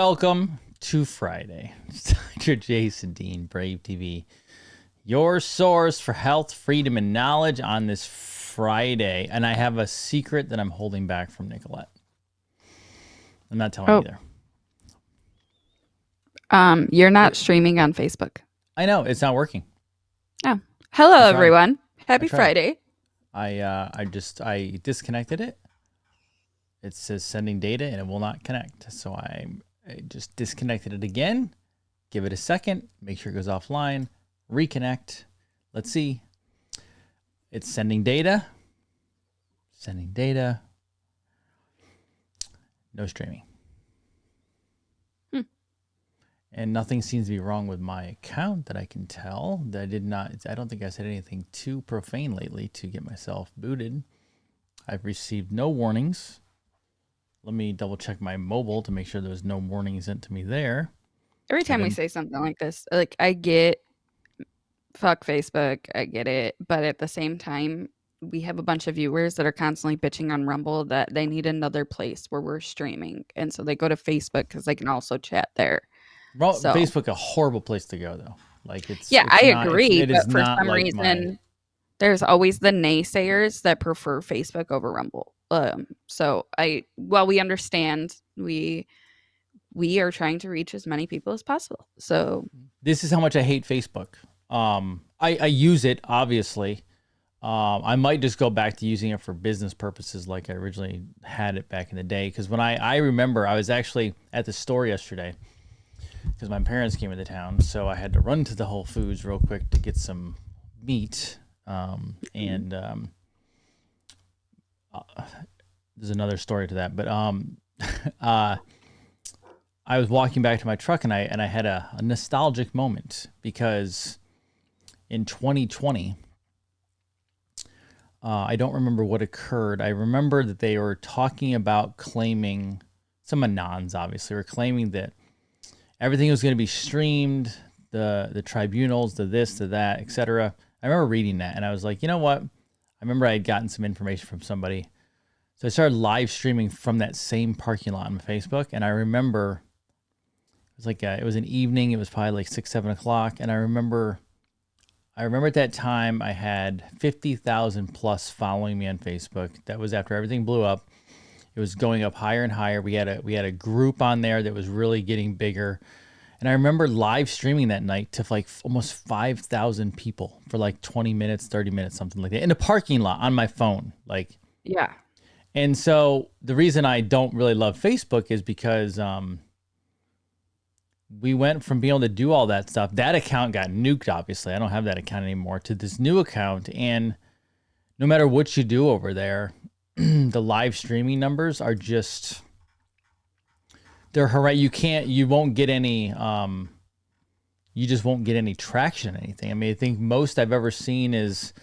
Welcome to Friday. It's Dr. Jason Dean, BraveTV, your source for health, freedom, and knowledge on this Friday. And I have a secret that I'm holding back from Nicolette. I'm not telling you either. You're not streaming on Facebook. I know it's not working. Oh, hello everyone! Happy Friday. I disconnected it. It says sending data and it will not connect. So I just disconnected it again. Give it a second. Make sure it goes offline. Reconnect. Let's see. It's sending data. Sending data. No streaming. And nothing seems to be wrong with my account that I can tell. That I don't think I said anything too profane lately to get myself booted. I've received no warnings. Let me double check my mobile to make sure there's no warnings sent to me there. Every time we say something like this, like I get fuck Facebook, I get it. But at the same time, we have a bunch of viewers that are constantly bitching on Rumble that they need another place where we're streaming. And so they go to Facebook because they can also chat there. So, Facebook, a horrible place to go though. Like I agree. But for some reason, there's always the naysayers that prefer Facebook over Rumble. We understand we are trying to reach as many people as possible. So this is how much I hate Facebook. I use it, obviously. I might just go back to using it for business purposes like I originally had it back in the day. Because when I remember I was actually at the store yesterday because my parents came into town. So I had to run to the Whole Foods real quick to get some meat. There's another story to that, but I was walking back to my truck and I had a nostalgic moment because in 2020, I don't remember what occurred. I remember that they were talking about claiming, some Anons obviously were claiming that everything was going to be streamed, the tribunals, the this, the that, etc. I remember reading that and I was like, you know what? I remember I had gotten some information from somebody. So I started live streaming from that same parking lot on Facebook. And I remember it was an evening. It was probably like 6, 7 o'clock. And I remember at that time I had 50,000 plus following me on Facebook. That was after everything blew up. It was going up higher and higher. We had a group on there that was really getting bigger. And I remember live streaming that night to like almost 5,000 people for like 20 minutes, 30 minutes, something like that in a parking lot on my phone. Yeah. And so the reason I don't really love Facebook is because we went from being able to do all that stuff. That account got nuked, obviously. I don't have that account anymore, to this new account. And no matter what you do over there, the live streaming numbers are just... they're horrendous. You won't get any, you just won't get any traction or anything. I mean, I think most I've ever seen is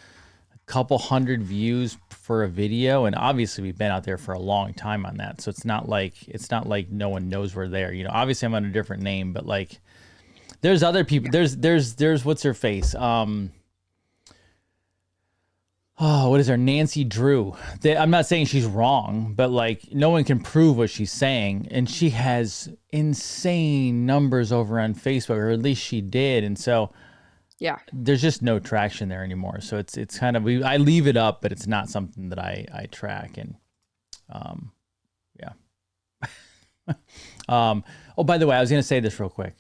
a couple hundred views for a video. And obviously we've been out there for a long time on that. So it's not like no one knows we're there. You know, obviously I'm under a different name, but like there's other people, there's what's her face? What is her? Nancy Drew. I'm not saying she's wrong, but like no one can prove what she's saying. And she has insane numbers over on Facebook, or at least she did. And so yeah, there's just no traction there anymore. So it's kind of, I leave it up, but it's not something that I track. And oh, by the way, I was going to say this real quick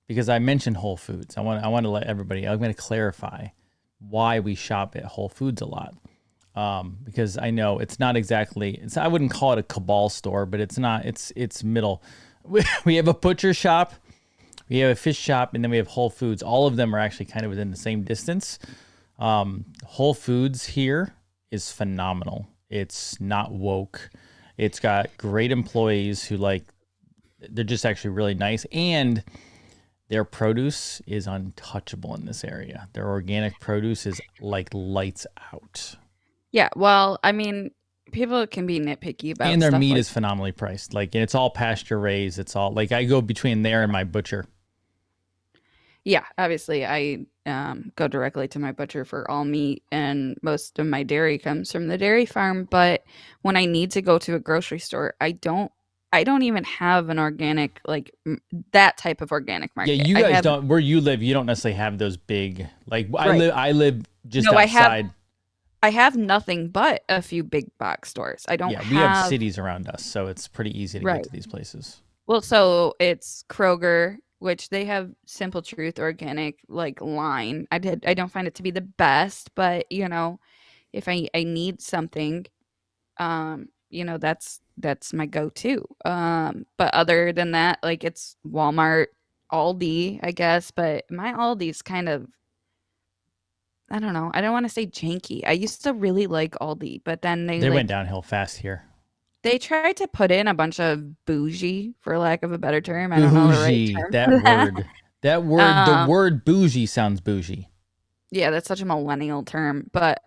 because I mentioned Whole Foods. I want to let everybody, I'm going to clarify why we shop at Whole Foods a lot. Because I know it's not exactly, I wouldn't call it a cabal store, but it's not, it's middle. We have a butcher shop, we have a fish shop, and then we have Whole Foods. All of them are actually kind of within the same distance. Whole Foods here is phenomenal. It's not woke. It's got great employees who they're just actually really nice. And their produce is untouchable in this area. Their organic produce is like lights out. Yeah, well, I mean, people can be nitpicky about, and their meat is phenomenally priced. And it's all pasture raised. It's all I go between there and my butcher. Yeah, obviously I go directly to my butcher for all meat, and most of my dairy comes from the dairy farm. But when I need to go to a grocery store, I don't I don't even have an organic, like that type of organic Yeah, market. you I guys have, don't. Where you live, you don't necessarily have those big. Like right. I live just No, outside. I have nothing but a few big box stores. I don't Yeah, we have have, cities around us, so it's pretty easy to get right. to these places. Well, so it's Kroger, which they have Simple Truth organic like line. I don't find it to be the best, but if I need something, that's my go-to. But other than that, like it's Walmart, Aldi, I guess, but my Aldi's kind of, I don't know. I don't want to say janky. I used to really like Aldi, but then They went downhill fast here. they tried to put in a bunch of bougie, for lack of a better term. I don't know the right Bougie, term that for that. word. That word, the Um, word bougie sounds bougie. yeah, that's such a millennial term, but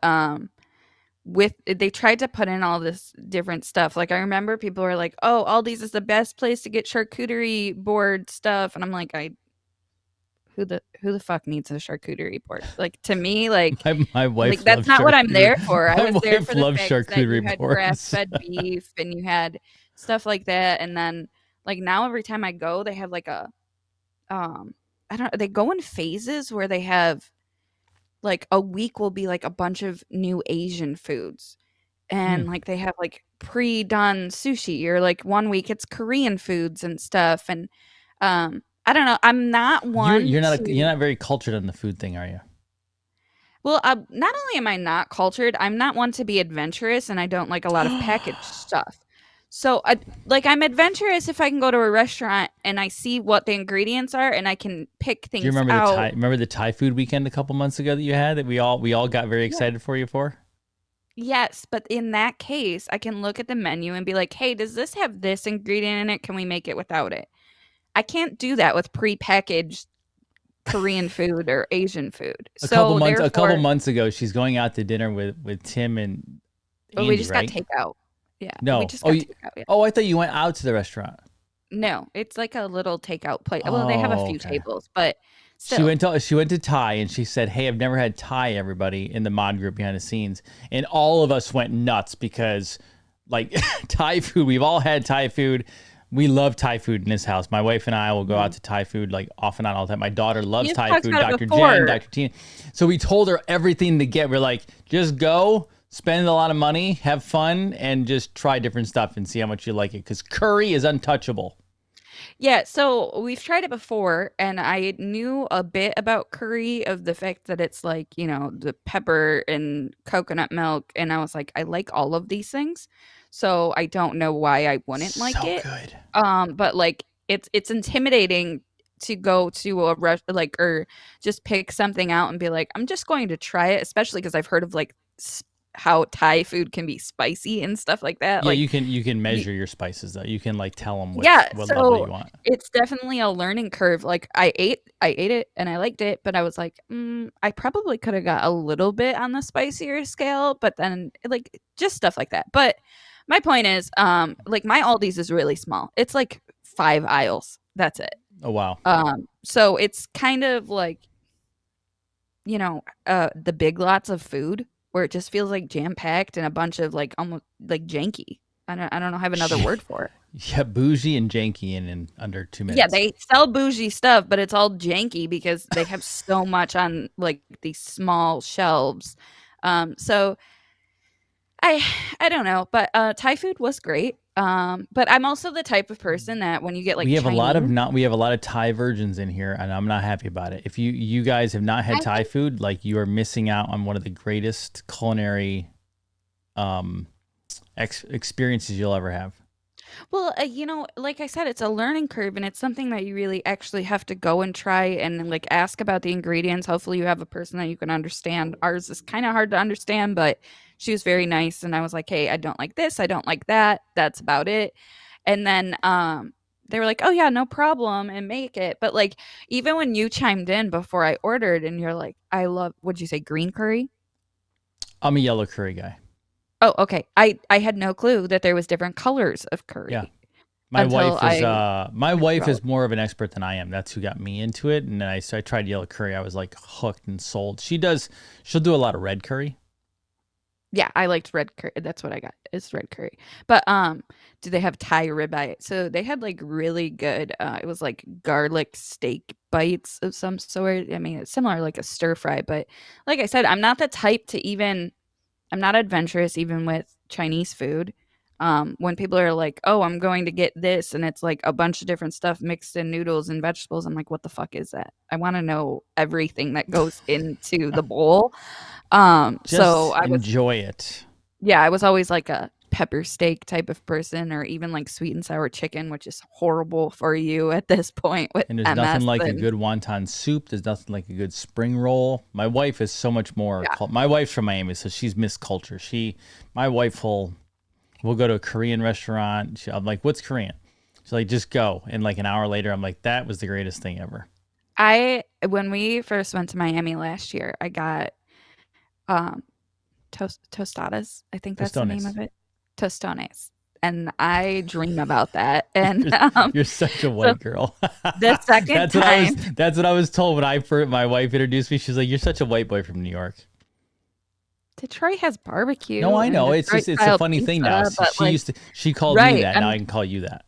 with they tried to put in all this different stuff. Like I remember people were like, "Oh, Aldi's is the best place to get charcuterie board stuff," and I'm like, "I who the fuck needs a charcuterie board?" Like to me, My like wife that's loves not what I'm there charcuterie. for. I My was there wife for the loves fact that you charcuterie had boards. grass-fed beef and you had stuff like that, and then like now every time I go, they have like a I don't they go in phases where they have like a week will be like a bunch of new Asian foods. Hmm. And like they have like pre-done sushi, or like one week it's Korean foods and stuff. And I don't know. I'm not one You're to not very cultured on the food thing, are you? well, not only am I not cultured, I'm not one to be adventurous, and I don't like a lot of packaged stuff. So, like, I'm adventurous if I can go to a restaurant and I see what the ingredients are and I can pick Do you things out. remember the Thai food weekend a couple months ago that you had that we all got very Yeah. excited for you for? Yes, but in that case, I can look at the menu and be like, "Hey, does this have this ingredient in it? Can we make it without it?" I can't do that with prepackaged Korean food or Asian food. So A couple therefore, months ago, she's going out to dinner with Tim and well, we Andy, just got right? takeout. Yeah, we No. just got takeout. Yeah. Oh, I thought you went out to the restaurant. No, it's like a little takeout place. Well, they have a Oh, few okay. tables, but still. She went to Thai and she said, "Hey, I've never had Thai." Everybody in the mod group behind the scenes, and all of us went nuts because, like, Thai food. We've all had Thai food. We love Thai food in this house. My wife and I will go out Mhm. to Thai food like off and on all the time. My daughter loves You've Thai talked food. about it Dr. Jen, before. Dr. Tina. So we told her everything to get. We're like, just go, spend a lot of money, have fun, and just try different stuff and see how much you like it. Because curry is untouchable. Yeah, so we've tried it before, and I knew a bit about curry of the fact that it's like, the pepper and coconut milk, and I was like, I like all of these things, so I don't know why I wouldn't like So it. good. But like it's intimidating to go to a like or just pick something out and be like, I'm just going to try it, especially because I've heard of like how Thai food can be spicy and stuff like that. Yeah, Like you can you, measure your spices though. You can like tell them yeah, what level so you want. it's definitely a learning curve. Like I ate it and I liked it, but I was like, I probably could have got a little bit on the spicier scale, but then like just stuff like that. But my point is, like my Aldi's is really small. It's like 5 aisles. That's it. Oh wow. So it's kind of like, the big lots of food where it just feels like jam packed and a bunch of like almost like janky. I don't know, have another word for it. Yeah, bougie and janky in under two Yeah, minutes. they sell bougie stuff, but it's all janky because they have so much on like these small shelves. So I I don't know, but Thai food was great. But I'm also the type of person that when you get like Chinese, We have a lot of Thai virgins in here, and I'm not happy about it. If you guys have not had I Thai think food, like you are missing out on one of the greatest culinary um experiences you'll ever have. well, like I said, it's a learning curve and it's something that you really actually have to go and try and like ask about the ingredients. Hopefully you have a person that you can understand. Ours is kind of hard to understand, but she was very nice and I was like, "Hey, I don't like this, I don't like that. That's about it." And then they were like, "Oh yeah, no problem," and make it. But like even when you chimed in before I ordered and you're like, "I love," would you say green curry? I'm a yellow curry guy. Oh, okay. I had no clue that there was different colors of Yeah. curry until I My went through wife all of is more of an expert than I am. That's who got me into it. And then so I tried yellow curry. I was like hooked and sold. She'll do a lot of red curry. Yeah, I liked red curry. That's what I got. It's red curry. But do they have Thai ribeye? So they had like really good it was like garlic steak bites of some sort. I mean, it's similar like a stir fry, but like I said, I'm not the type to even I'm not adventurous even with Chinese food. When people are like, "Oh, I'm going to get this," and it's like a bunch of different stuff mixed in noodles and vegetables, I'm like, "What the fuck is that?" I want to know everything that goes into the bowl. So Just I was enjoy it. yeah, I was always like a pepper steak type of person, or even like sweet and sour chicken, which is horrible for you at this point with And there's nothing MS. like a And good wonton soup. There's nothing like a good spring roll. My wife is so much more. yeah, My wife's from Miami, so she's Miss Culture. My wife we'll go to a Korean restaurant. I'm like, what's Korean? She's like, just go. And like an hour later, I'm like, that was the greatest thing ever. when we first went to Miami last year, I got um tostadas. I think that's the name Tostones. of it. Tostones. And I dream about that. And You're, you're such a so white girl. the second time That's what I was told when my wife introduced me. She's like, "You're such a white boy from New York." Detroit has No, barbecue I and know. Detroit It's a style funny thing now. pizza, but like She called me right. that. Now I can call you that.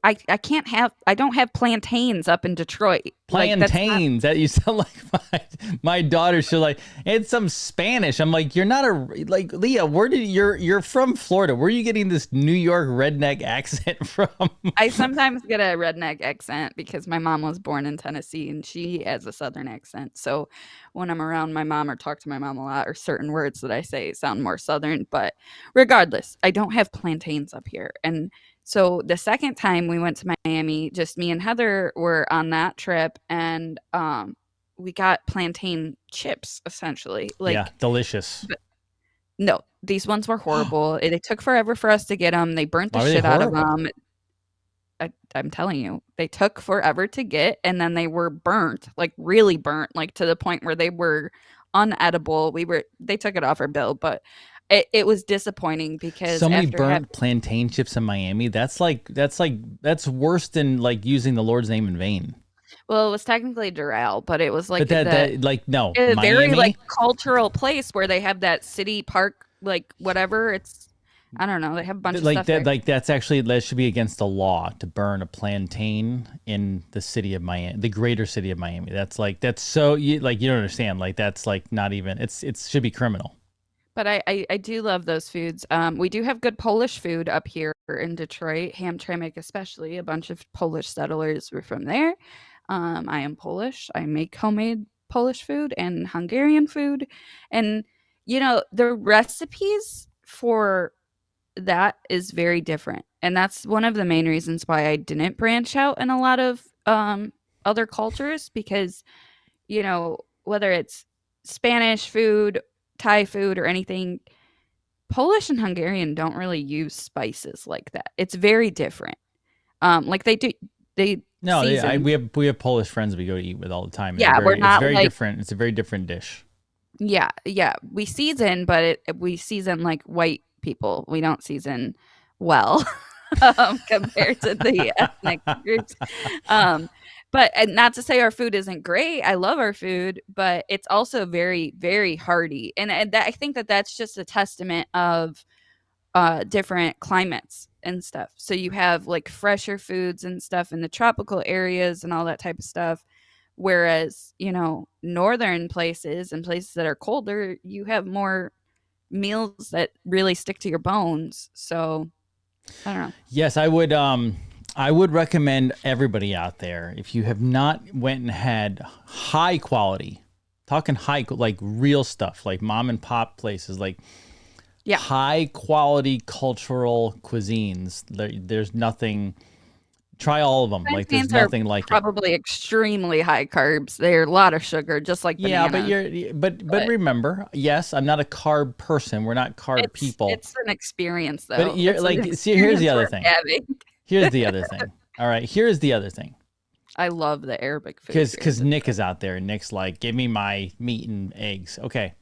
I don't have plantains up in Detroit. Like that's not Plantains. That you sound like my daughter. She's like, it's some Spanish. I'm like, you're not like Leah. You're from Florida? Where are you getting this New York redneck accent from? I sometimes get a redneck accent because my mom was born in Tennessee and she has a southern accent. So when I'm around my mom or talk to my mom a lot, or certain words that I say sound more southern, but regardless, I don't have plantains up here. And so the second time we went to Miami, just me and Heather were on that trip, and we got plantain chips essentially. Yeah, Like delicious. no, these ones were horrible. They took forever for us to get them. They burnt the Why were they shit out of horrible? them. I'm telling you, they took forever to get, and then they were burnt, like really burnt, like to the point where they were unedible. They took it off our bill, but it was disappointing because So many after having burnt plantain chips in Miami. That's worse than like using the Lord's name in vain. well, it was technically Doral, but it was But like that like no a very like Miami. cultural place where they have that city park, like whatever. It's I don't know. They have a bunch of Like stuff there. that, that should be against the law to burn a plantain in the city of Miami, the greater city of Miami. That's so you don't understand. Like that's like not even. It should be criminal. But I do love those foods. We do have good Polish food up here in Detroit, Hamtramck especially. A bunch of Polish settlers were from there. I am Polish. I make homemade Polish food and Hungarian food. And, the recipes for that is very different. And that's one of the main reasons why I didn't branch out in a lot of other cultures because, whether it's Spanish food, Thai food, or anything, Polish and Hungarian don't really use spices like that. It's very different. Like they No, season. we have Polish friends we go to eat with all the time. And Yeah, we're it's not very like different. It's a very different dish. yeah. We season, but we season like white people. We don't season well compared to the ethnic groups. Um, but and not to say our food isn't great. I love our food, but it's also very, very hearty. And I think that that's just a testament of different climates and stuff. So you have like fresher foods and stuff in the tropical areas and all that type of stuff. Whereas, northern places and places that are colder, you have more meals that really stick to your bones. So I don't know. Yes, I would recommend everybody out there, if you have not went and had high quality, talking like real stuff, like mom and pop places, like Yeah. high quality cultural cuisines. There's nothing. Try all of them. Like there's Plantains are nothing like it. probably extremely high carbs. They're a lot of sugar, just like Yeah, bananas. but remember, yes, I'm not a carb person. We're not carb people. It's an experience, though. But you're It's an like, see, here's the experience other worth thing. having. Here's the other thing. All right, here's the other thing. I love the Arabic food. Because Nick is out there, and Nick's like, give me my meat and eggs. Okay,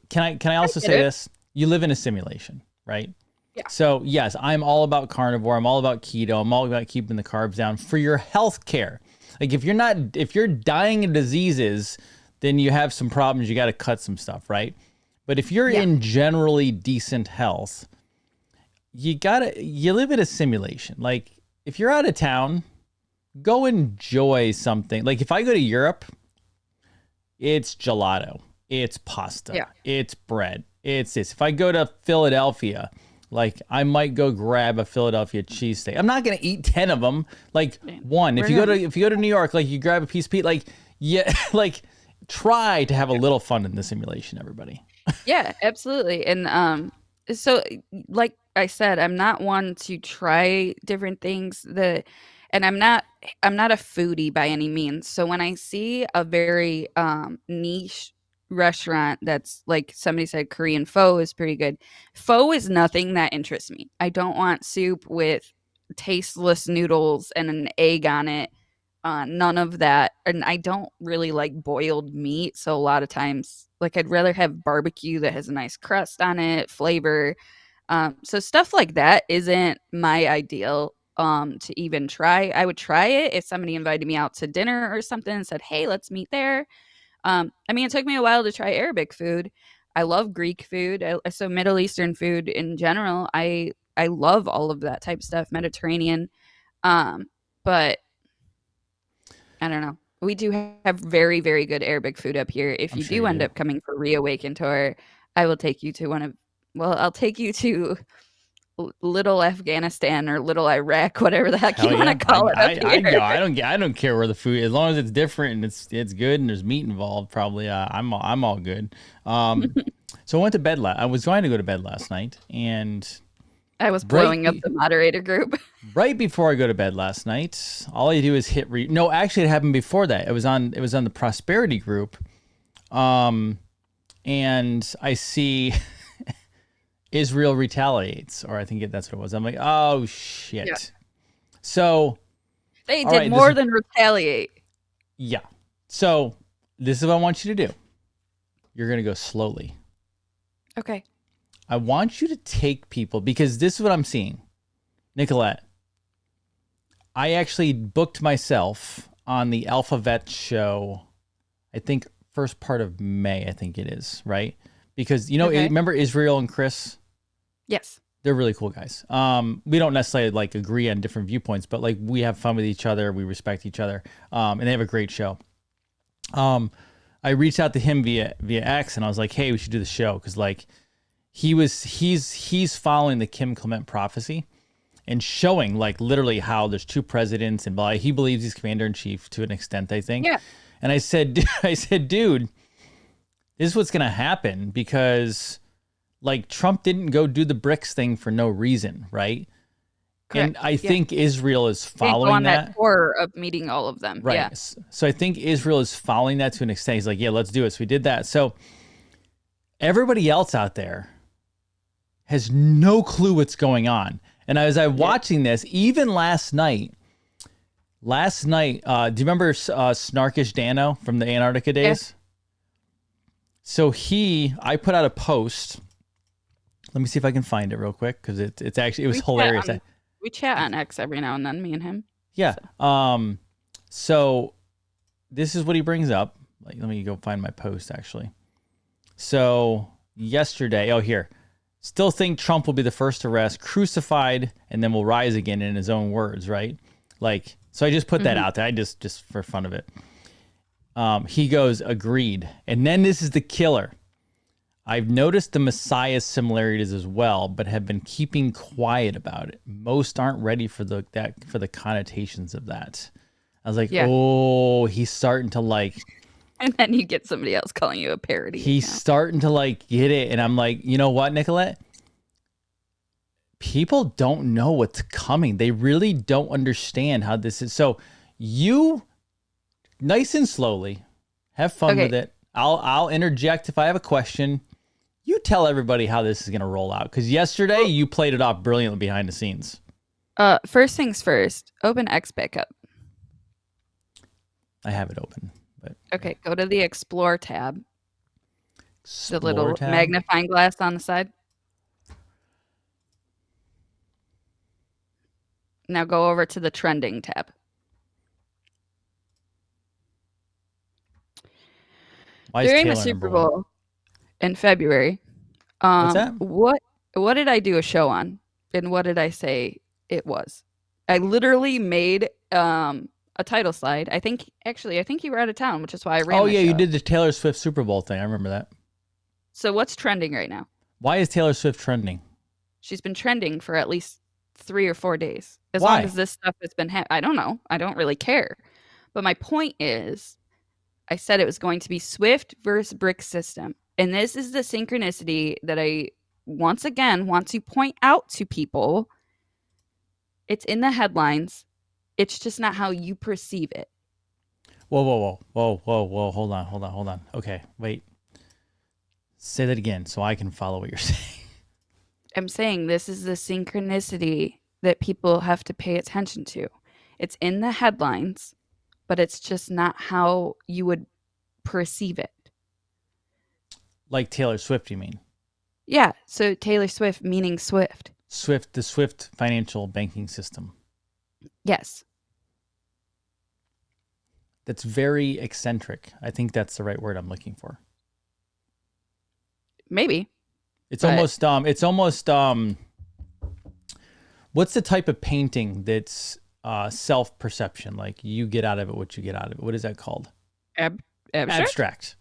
can I also say this? You live in a simulation, right? Yeah. So yes, I'm all about carnivore. I'm all about keto. I'm all about keeping the carbs down for your health care. Like if you're dying of diseases, then you have some problems. You got to cut some stuff, right? But if you're Yeah. in generally decent health, you live in a simulation. Like if you're out of town, go enjoy something. Like if I go to Europe, it's gelato, it's pasta, Yeah. it's bread, it's this. If I go to Philadelphia, like I might go grab a Philadelphia cheesesteak. I'm not gonna eat 10 of them. Like one. If you go to New York, like you grab a piece of pizza. Like yeah, like try to have a little fun in the simulation, everybody. Yeah, absolutely. And so like I said, I'm not one to try different things that and I'm not a foodie by any means. So when I see a very niche restaurant that's like somebody said Korean pho is pretty good. Pho is nothing that interests me. I don't want soup with tasteless noodles and an egg on it. None of that. And I don't really like boiled meat. So a lot of times, like, I'd rather have barbecue that has a nice crust on it, flavor. So stuff like that isn't my ideal to even try. I would try it if somebody invited me out to dinner or something and said, hey, let's meet there. I mean, it took me a while to try Arabic food. I love Greek food. So Middle Eastern food in general. I love all of that type of stuff, Mediterranean. But I don't know. We do have very, very good Arabic food up here. If I'm you sure do you end do. up coming for Reawaken Tour, I will take you to I'll take you to Little Afghanistan or Little Iraq, whatever the heck Hell you want yeah, to call it up I go. here. I don't care where the food, as long as it's different and it's good and there's meat involved. Probably, I'm all good. Um, so I went to bed. I was going to go to bed last night, and I was right blowing up the moderator group. right before I go to bed last night, all I do is hit No, actually, it happened before that. It was on the prosperity group, and I see Israel retaliates, or I think that's what it was. I'm like, oh Yeah. shit. So They all did right, more than retaliate. yeah. So this is what I want you to do. You're gonna go slowly. Okay. I want you to take people, because this is what I'm seeing. Nicolette, I actually booked myself on the Alphabet show, I think first part of May, I think it is, right? Because, Okay. remember Israel and Chris? Yes. They're really cool guys. We don't necessarily like agree on different viewpoints, but like we have fun with each other. We respect each other. And they have a great show. I reached out to him via X, and I was like, hey, we should do the show. Cause like he's following the Kim Clement prophecy and showing like literally how there's two presidents and blah. He believes he's commander in chief to an extent, I think. Yeah. And I said, dude, this is what's going to happen, because like Trump didn't go do the BRICS thing for no reason, right? Correct. And I think Israel is They go following on that. that tour of meeting all of them. Right. Yeah. So I think Israel is following that to an extent. He's like, yeah, let's do it. So we did that. So everybody else out there has no clue what's going on. And as I was watching this, even last night, do you remember Snarkish Dano from the Antarctica days? Yeah. So I put out a post. Let me see if I can find it real quick, because it was hilarious. We chat on X every now and then, me and him. Yeah. So this is what he brings up. Like, let me go find my post actually. So yesterday, here. Still think Trump will be the first arrest, crucified, and then will rise again, in his own words, right? Like, so I just put that out there. I just for fun of it. He goes, agreed. And then this is the killer. I've noticed the Messiah's similarities as well, but have been keeping quiet about it. Most aren't ready for the connotations of that. I was like, oh, he's starting to like. And then you get somebody else calling you a parody. He's starting to like get it, and I'm like, you know what, Nicolette? People don't know what's coming. They really don't understand how this is. So you, nice and slowly, have fun with it. I'll interject if I have a question. You tell everybody how this is going to roll out, because yesterday you played it off brilliantly behind the scenes. First things first, open X back up. I have it open. But okay, go to the Explore tab. The little magnifying glass on the side. Now go over to the Trending tab. During the Super Bowl, in February. What's that? What did I do a show on? And what did I say it was? I literally made a title slide. I think you were out of town, which is why I ran Oh the yeah, you show. did the Taylor Swift Super Bowl thing. I remember that. So what's trending right now? Why is Taylor Swift trending? She's been trending for at least 3 or 4 days. As long Why? as this stuff has been I don't know. I don't really care. But my point is, I said it was going to be Swift versus BRICS system. And this is the synchronicity that I once again want to point out to people. It's in the headlines. It's just not how you perceive it. Whoa, whoa, whoa, whoa, whoa, whoa. Hold on. Okay, wait. Say that again so I can follow what you're saying. I'm saying this is the synchronicity that people have to pay attention to. It's in the headlines, but it's just not how you would perceive it. Like Taylor Swift, you mean? Yeah, so Taylor Swift meaning Swift. Swift, the Swift financial banking system. Yes. That's very eccentric. I think that's the right word I'm looking for. Maybe. It's almost what's the type of painting that's self-perception? Like you get out of it what you get out of it. What is that called? Abstract.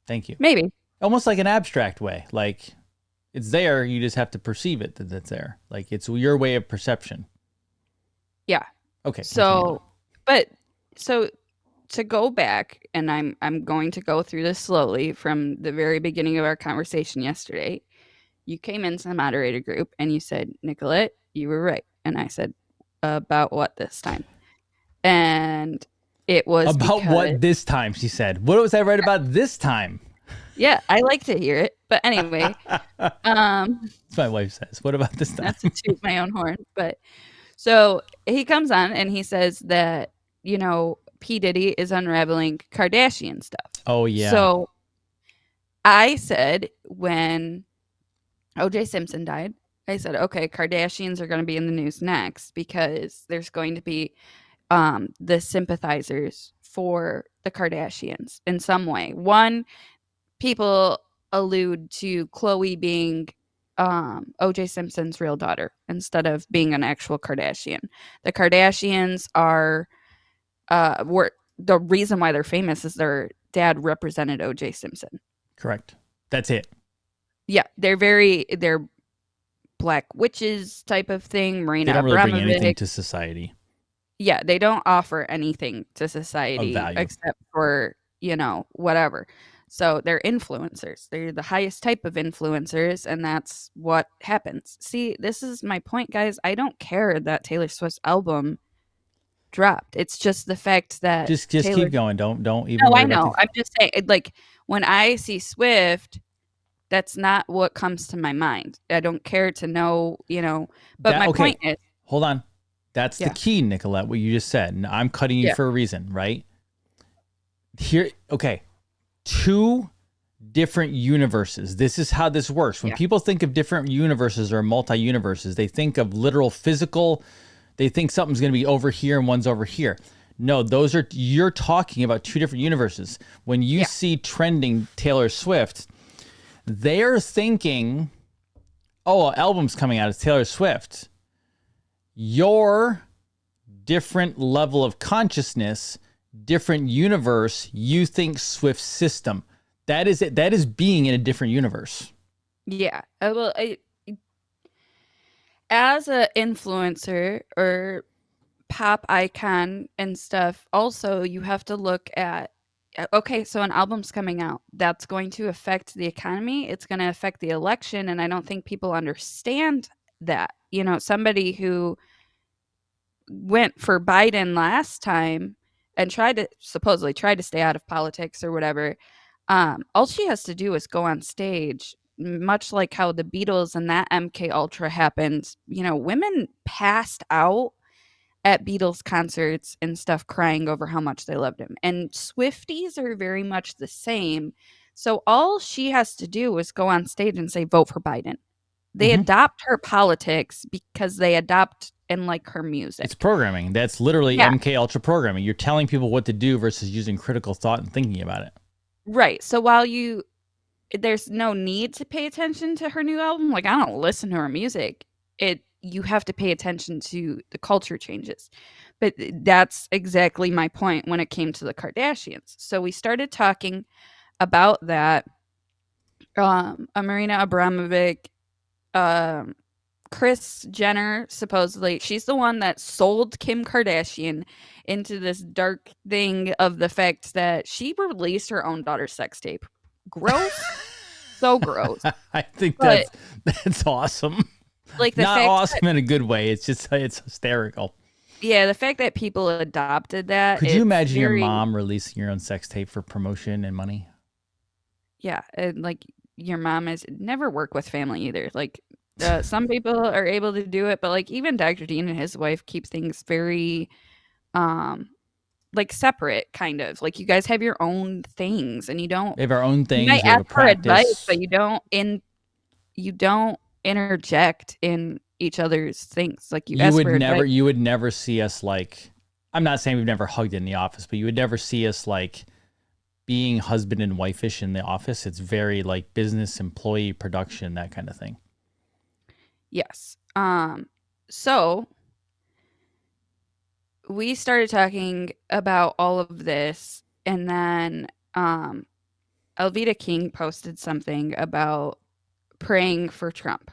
Thank you. Maybe. Almost like an abstract way. Like it's there, you just have to perceive it that it's there. Like it's your way of perception. Yeah. Okay. So, so to go back, and I'm going to go through this slowly from the very beginning of our conversation yesterday. You came into the moderator group and you said, Nicolette, you were right. And I said, about what this time? And it was about what this time, she said. What was I right about this time? Yeah, I like to hear it. But anyway, that's my wife says. What about this time? Not to toot my own horn, but so he comes on and he says that, you know, P. Diddy is unraveling Kardashian stuff. Oh, yeah. So I said when O.J. Simpson died, I said, okay, Kardashians are going to be in the news next because there's going to be the sympathizers for the Kardashians in some way. One, people allude to Khloe being O.J. Simpson's real daughter instead of being an actual Kardashian. The Kardashians are were the reason why they're famous is their dad represented O.J. Simpson. Correct. That's it. Yeah, they're black witches type of thing. Marina they don't really Abramovic. bring anything to society. Yeah, they don't offer anything to society except for, you know, whatever. So they're influencers. They're the highest type of influencers, and that's what happens. See, this is my point, guys. I don't care that Taylor Swift's album dropped. It's just the fact that just keep going. Don't even. No, I know. I'm just saying, like when I see Swift, that's not what comes to my mind. I don't care to know, you know. But my point is, hold on. That's the key, Nicolette. What you just said. And I'm cutting you for a reason, right? Here, okay. 2 different universes. This is how this works. When people think of different universes or multi-universes, they think of literal physical. They think something's going to be over here and one's over here. No, you're talking about 2 different universes. When you see trending Taylor Swift, they're thinking, oh, an album's coming out. It's Taylor Swift. Your different level of consciousness, different universe, you think Swift system. That is it. That is being in a different universe. Yeah. Well, as an influencer or pop icon and stuff, also you have to look at, okay, so an album's coming out. That's going to affect the economy. It's going to affect the election. And I don't think people understand that. You know, somebody who went for Biden last time and supposedly tried to stay out of politics or whatever, all she has to do is go on stage, much like how the Beatles and that MK Ultra happened. You know, women passed out at Beatles concerts and stuff crying over how much they loved him. And Swifties are very much the same. So all she has to do is go on stage and say, vote for Biden. They adopt her politics because they adopt and like her music. It's programming. That's literally MK Ultra programming. You're telling people what to do versus using critical thought and thinking about it. Right. So while you there's no need to pay attention to her new album. Like, I don't listen to her music. You have to pay attention to the culture changes. But that's exactly my point when it came to the Kardashians. So we started talking about that. Marina Abramovic, um, Kris Jenner, supposedly, she's the one that sold Kim Kardashian into this dark thing of the fact that she released her own daughter's sex tape. Gross. So gross. I think But that's awesome. like the Not fact awesome that, in a good way. It's hysterical. yeah, the fact that people adopted that, Could you it's imagine your very, mom releasing your own sex tape for promotion and money? yeah, and like your mom is never work with family either. Like some people are able to do it, but like even Dr. Dean and his wife keep things very um like separate, kind of. Like you guys have your own things and We have our own you might things. We have ask a for advice, practice. but you don't interject in each other's things. Like you ask for advice. You would never see us like, I'm not saying we've never hugged in the office, but you would never see us like being husband and wife-ish in the office. It's very like business, employee, production, that kind of thing. Yes. So we started talking about all of this, and then Elvita King posted something about praying for Trump.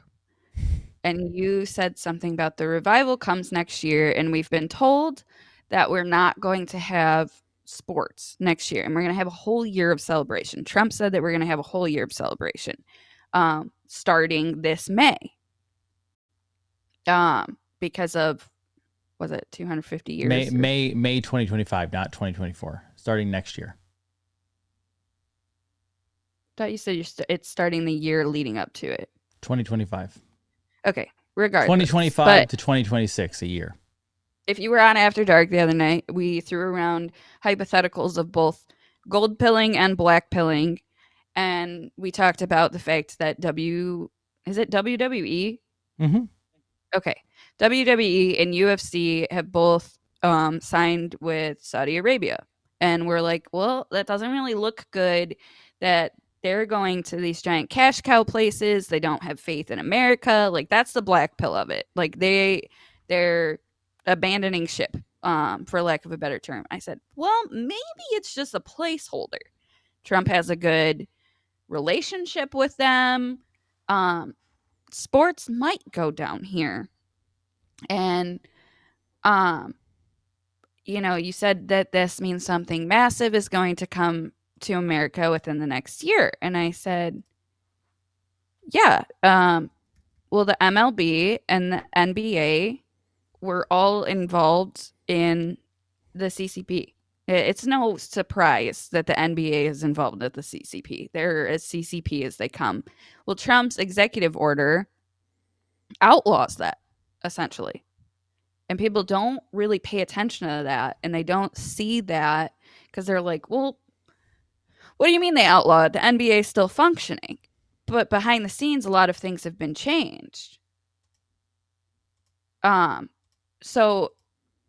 And you said something about the revival comes next year, and we've been told that we're not going to have sports next year, and we're going to have a whole year of celebration. Trump said that we're going to have a whole year of celebration starting this May, because of, was it 250 years? May 2025, not 2024. Starting next year. I thought you said it's starting the year leading up to it. 2025. Okay, regardless. 2025 but to 2026, a year. if you were on After Dark the other night, we threw around hypotheticals of both gold pilling and black pilling, and we talked about the fact that is it WWE? Mm-hmm. Okay, WWE and UFC have both signed with Saudi Arabia, and we're like, well, that doesn't really look good. That they're going to these giant cash cow places. They don't have faith in America. Like that's the black pill of it. Like they're abandoning ship, for lack of a better term. I said, well, maybe it's just a placeholder. Trump has a good relationship with them. Sports might go down here. And you said that this means something massive is going to come to America within the next year. And I said, yeah, well, the MLB and the NBA were all involved in the CCP. It's no surprise that the NBA is involved with the CCP. They're as CCP as they come. Well, Trump's executive order outlaws that, essentially. And people don't really pay attention to that, and they don't see that because they're like, well, what do you mean they outlawed? The NBA is still functioning. But behind the scenes, a lot of things have been changed. So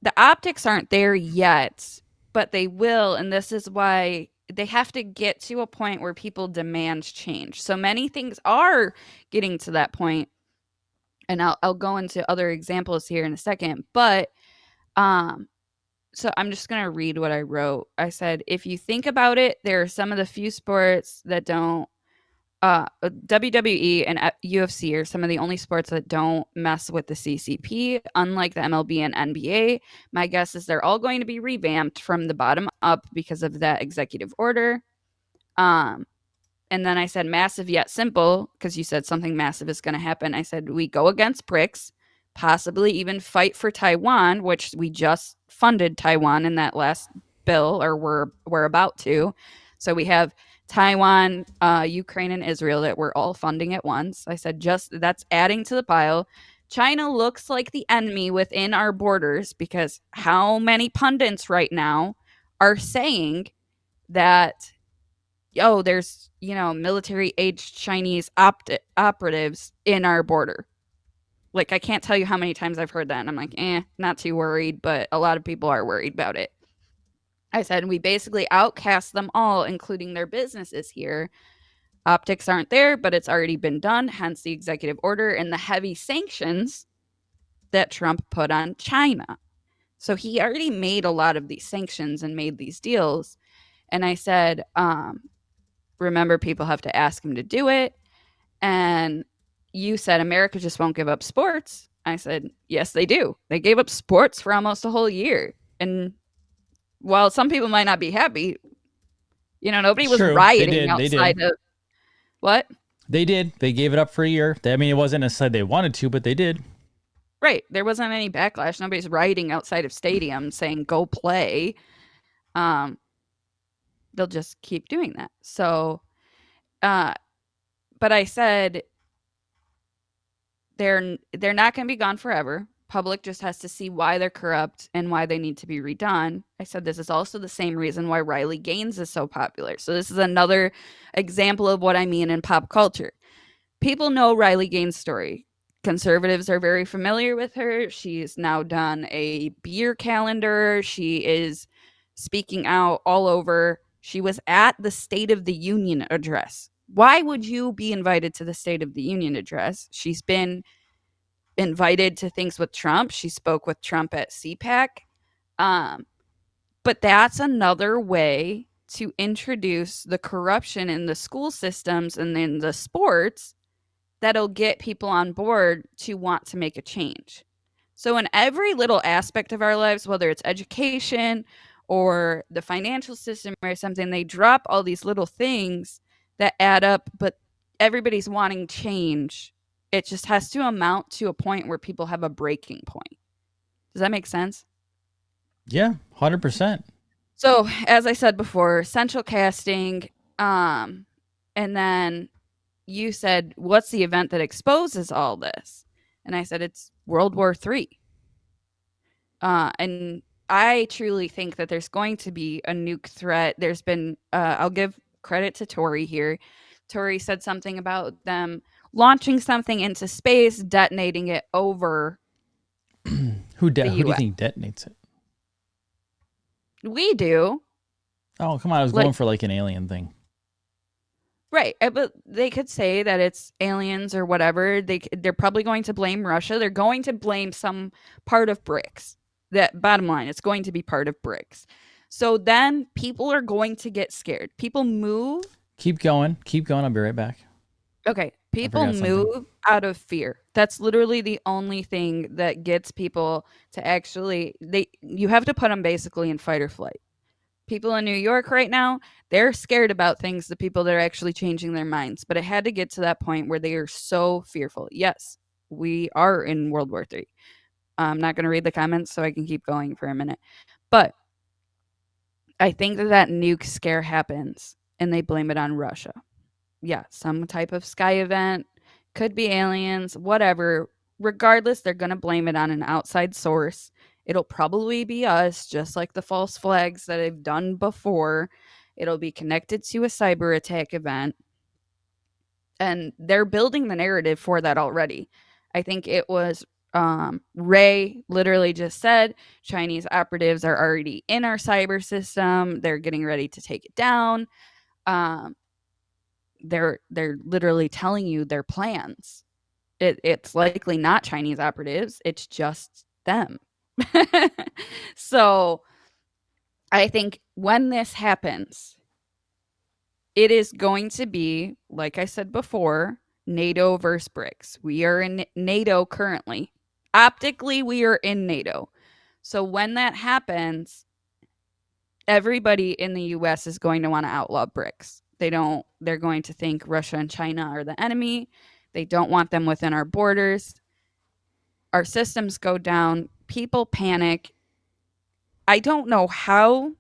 the optics aren't there yet, but they will, and this is why they have to get to a point where people demand change. So many things are getting to that point, and I'll go into other examples here in a second. But so I'm just going to read what I wrote. I said, if you think about it, there are some of the few sports that don't, WWE and UFC are some of the only sports that don't mess with the CCP, unlike the MLB and NBA. My guess is they're all going to be revamped from the bottom up because of that executive order. And then I said massive yet simple, because you said something massive is going to happen. I said we go against BRICS, possibly even fight for Taiwan, which we just funded Taiwan in that last bill, or we're about to. So we have Taiwan, Ukraine, and Israel that we're all funding at once. I said just that's adding to the pile. China looks like the enemy within our borders, because how many pundits right now are saying that, oh, there's, military aged Chinese operatives in our border. Like, I can't tell you how many times I've heard that, and I'm like, not too worried, but a lot of people are worried about it. I said, we basically outcast them all, including their businesses here. Optics aren't there, but it's already been done, hence the executive order and the heavy sanctions that Trump put on China. So he already made a lot of these sanctions and made these deals. And I said, remember, people have to ask him to do it. And you said America just won't give up sports. I said, yes, they do. They gave up sports for almost a whole year. And while some people might not be happy, nobody It's was true. They rioting did. They did. outside of what? They did. They gave it up for a year. I mean, it wasn't necessarily they wanted to, but they did. Right. There wasn't any backlash. Nobody's rioting outside of stadiums saying go play. They'll just keep doing that. So, but I said they're not going to be gone forever. Public just has to see why they're corrupt and why they need to be redone. I said this is also the same reason why Riley Gaines is so popular. So this is another example of what I mean in pop culture. People know Riley Gaines' story. Conservatives are very familiar with her. She's now done a beer calendar. She is speaking out all over. She was at the State of the Union address. Why would you be invited to the State of the Union address? She's been invited to things with Trump. She spoke with Trump at CPAC. But that's another way to introduce the corruption in the school systems and in the sports that'll get people on board to want to make a change. So in every little aspect of our lives, whether it's education or the financial system or something, they drop all these little things that add up, but everybody's wanting change. It just has to amount to a point where people have a breaking point. Does that make sense? Yeah, 100%. So, as I said before, central casting, and then you said, what's the event that exposes all this? And I said, it's World War III. And I truly think that there's going to be a nuke threat. There's been, I'll give credit to Tori here. Tori said something about them launching something into space, detonating it over Who do you think detonates it? We do. Oh, come on. I was going for like an alien thing. Right. But they could say that it's aliens or whatever. They're probably going to blame Russia. They're going to blame some part of BRICS. That bottom line, it's going to be part of BRICS. So then people are going to get scared. People move. Keep going. Keep going. I'll be right back. Okay. People move out of fear. That's literally the only thing that gets people to actually, you have to put them basically in fight or flight. People in New York right now, they're scared about things, the people that are actually changing their minds. But it had to get to that point where they are so fearful. Yes, we are in World War III. I'm not going to read the comments so I can keep going for a minute. But I think that nuke scare happens and they blame it on Russia. Yeah, some type of sky event, could be aliens, whatever. Regardless, they're going to blame it on an outside source. It'll probably be us, just like the false flags that I've done before. It'll be connected to a cyber attack event. And they're building the narrative for that already. I think it was Ray literally just said Chinese operatives are already in our cyber system. They're getting ready to take it down. They're literally telling you their plans. It's likely not Chinese operatives. It's just them. So I think when this happens, it is going to be, like I said before, NATO versus BRICS. We are in NATO currently. Optically, we are in NATO. So when that happens, everybody in the US is going to want to outlaw BRICS. They're going to think Russia and China are the enemy. They don't want them within our borders. Our systems go down. People panic. I don't know how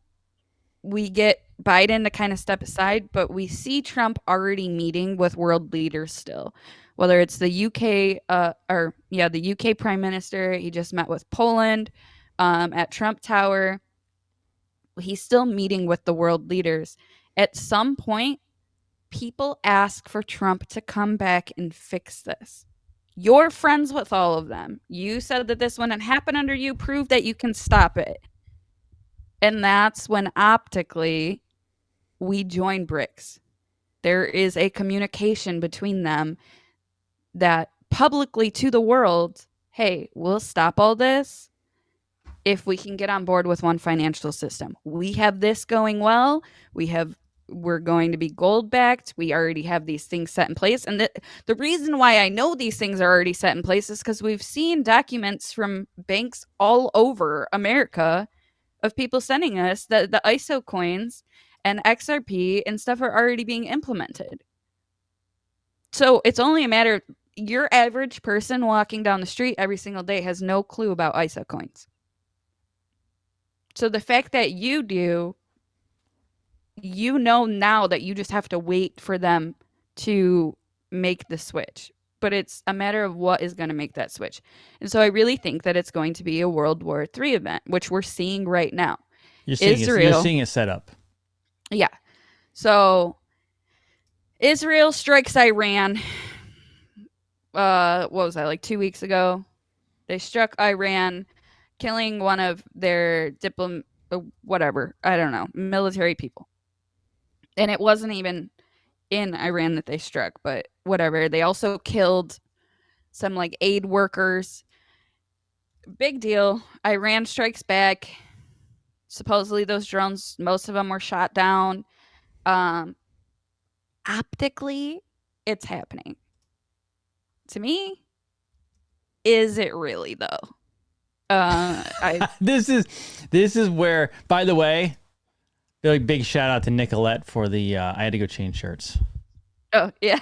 we get Biden to kind of step aside, but we see Trump already meeting with world leaders still. Whether it's the UK, the UK Prime Minister, he just met with Poland at Trump Tower. He's still meeting with the world leaders. At some point, people ask for Trump to come back and fix this. You're friends with all of them. You said that this wouldn't happen under you. Prove that you can stop it. And that's when optically we join BRICS. there is a communication between them that publicly to the world, hey, we'll stop all this if we can get on board with one financial system. We have this going well. We're going to be gold backed. We already have these things set in place. And the reason why I know these things are already set in place is because we've seen documents from banks all over America of people sending us that the ISO coins and XRP and stuff are already being implemented. So it's only a matter of your average person walking down the street every single day has no clue about ISO coins. So the fact that you do, you know now that you just have to wait for them to make the switch. But it's a matter of what is going to make that switch. And so I really think that it's going to be a World War III event, which we're seeing right now. You're seeing it set up. Yeah. So Israel strikes Iran. What was that, like 2 weeks ago? They struck Iran, killing one of their military people. And it wasn't even in Iran that they struck, but whatever. They also killed some like aid workers. Big deal. Iran strikes back. Supposedly those drones, most of them were shot down. Optically, it's happening. To me, is it really though? This is where, by the way, big shout out to Nicolette for the I had to go change shirts. Oh yeah.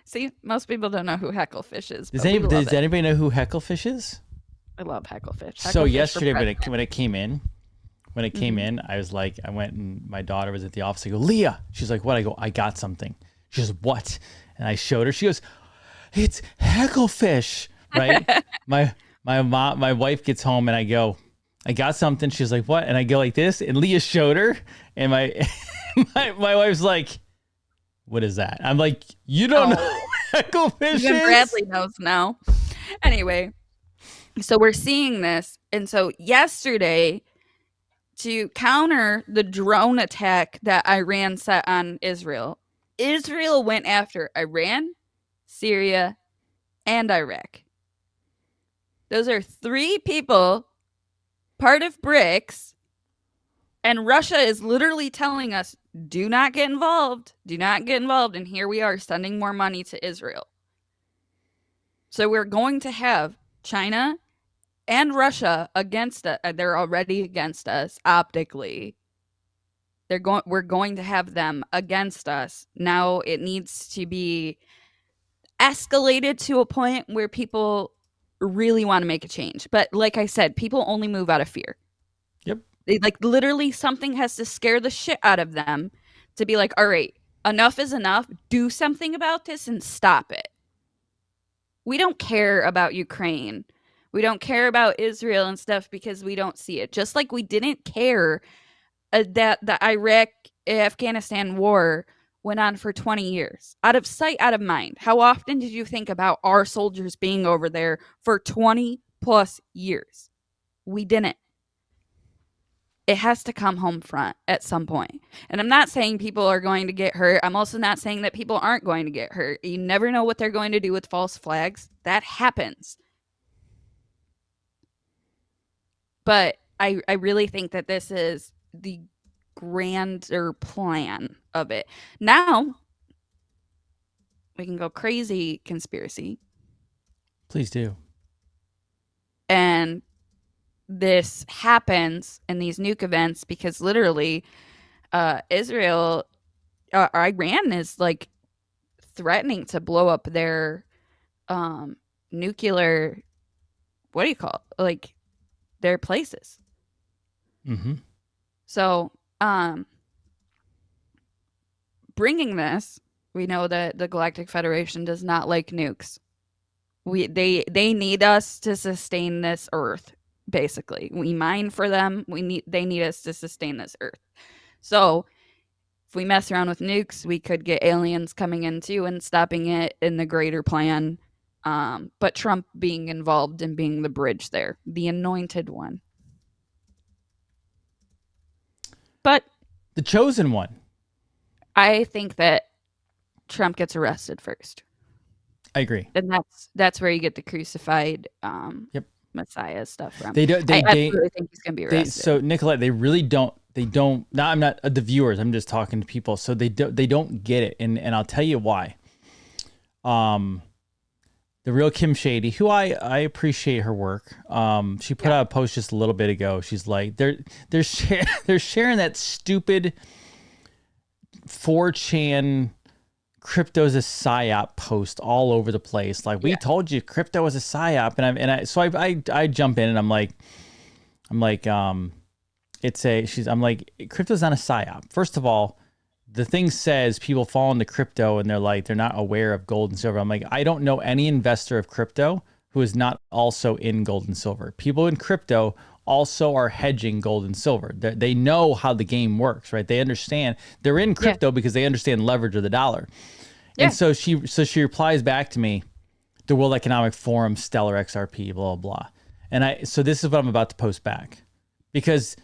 See, most people don't know who Hecklefish is. Does anybody know who Hecklefish is? I love Hecklefish. So yesterday when it came in, I was like, I went and my daughter was at the office. I go, Leah. She's like, what? I go, I got something. She goes, what? And I showed her. She goes, it's Hecklefish, right? my wife gets home and I go, I got something. She's like, what? And I go like this, and Leah showed her, and my wife's like, what is that? I'm like, you don't know who Hecklefish is? Even Bradley knows now. Anyway, so we're seeing this, and so yesterday, to counter the drone attack that Iran set on Israel went after Iran, Syria, and Iraq. Those are 3 people, part of BRICS, and Russia is literally telling us, do not get involved. Do not get involved. And here we are sending more money to Israel. So we're going to have China and Russia against us. They're already against us optically. We're going to have them against us. Now it needs to be escalated to a point where people really want to make a change. But like I said, people only move out of fear. Yep. Like literally something has to scare the shit out of them to be like, all right, enough is enough. Do something about this and stop it. We don't care about Ukraine. We don't care about Israel and stuff because we don't see it. Just like we didn't care that the Iraq-Afghanistan war went on for 20 years. Out of sight, out of mind. How often did you think about our soldiers being over there for 20 plus years? We didn't. It has to come home front at some point. And I'm not saying people are going to get hurt. I'm also not saying that people aren't going to get hurt. You never know what they're going to do with false flags. That happens. But I really think that this is the grander plan of it. Now, we can go crazy conspiracy. Please do. And this happens in these nuke events because literally Iran is like threatening to blow up their nuclear, what do you call it? Like their places. Mm-hmm. So bringing this, we know that the Galactic Federation does not like nukes. They need us to sustain this Earth. Basically, we mine for them. They need us to sustain this Earth. So if we mess around with nukes, we could get aliens coming in too and stopping it in the greater plan. But Trump being involved and being the bridge there, the anointed one. But the chosen one. I think that Trump gets arrested first. I agree. And that's where you get the crucified, Yep. Messiah stuff from. They do. I absolutely think he's gonna be They. So arrested. Nicolette, they really don't. They don't. Now I'm not the viewers. I'm just talking to people. So they do. They don't get it, and I'll tell you why. Um, the real Kim Shady, who I appreciate her work. She put out a post just a little bit ago. She's like, they're sharing that stupid 4chan crypto's a psyop post all over the place. Like, we told you crypto was a psyop, so I jump in and I'm like, I'm like, crypto's not a psyop. First of all, the thing says people fall into crypto and they're not aware of gold and silver. I'm like, I don't know any investor of crypto who is not also in gold and silver. People in crypto also are hedging gold and silver. They know how the game works, right? They understand. They're in crypto because they understand leverage of the dollar. Yeah. And so she replies back to me, the World Economic Forum, Stellar XRP, blah, blah, blah. And so this is what I'm about to post back, because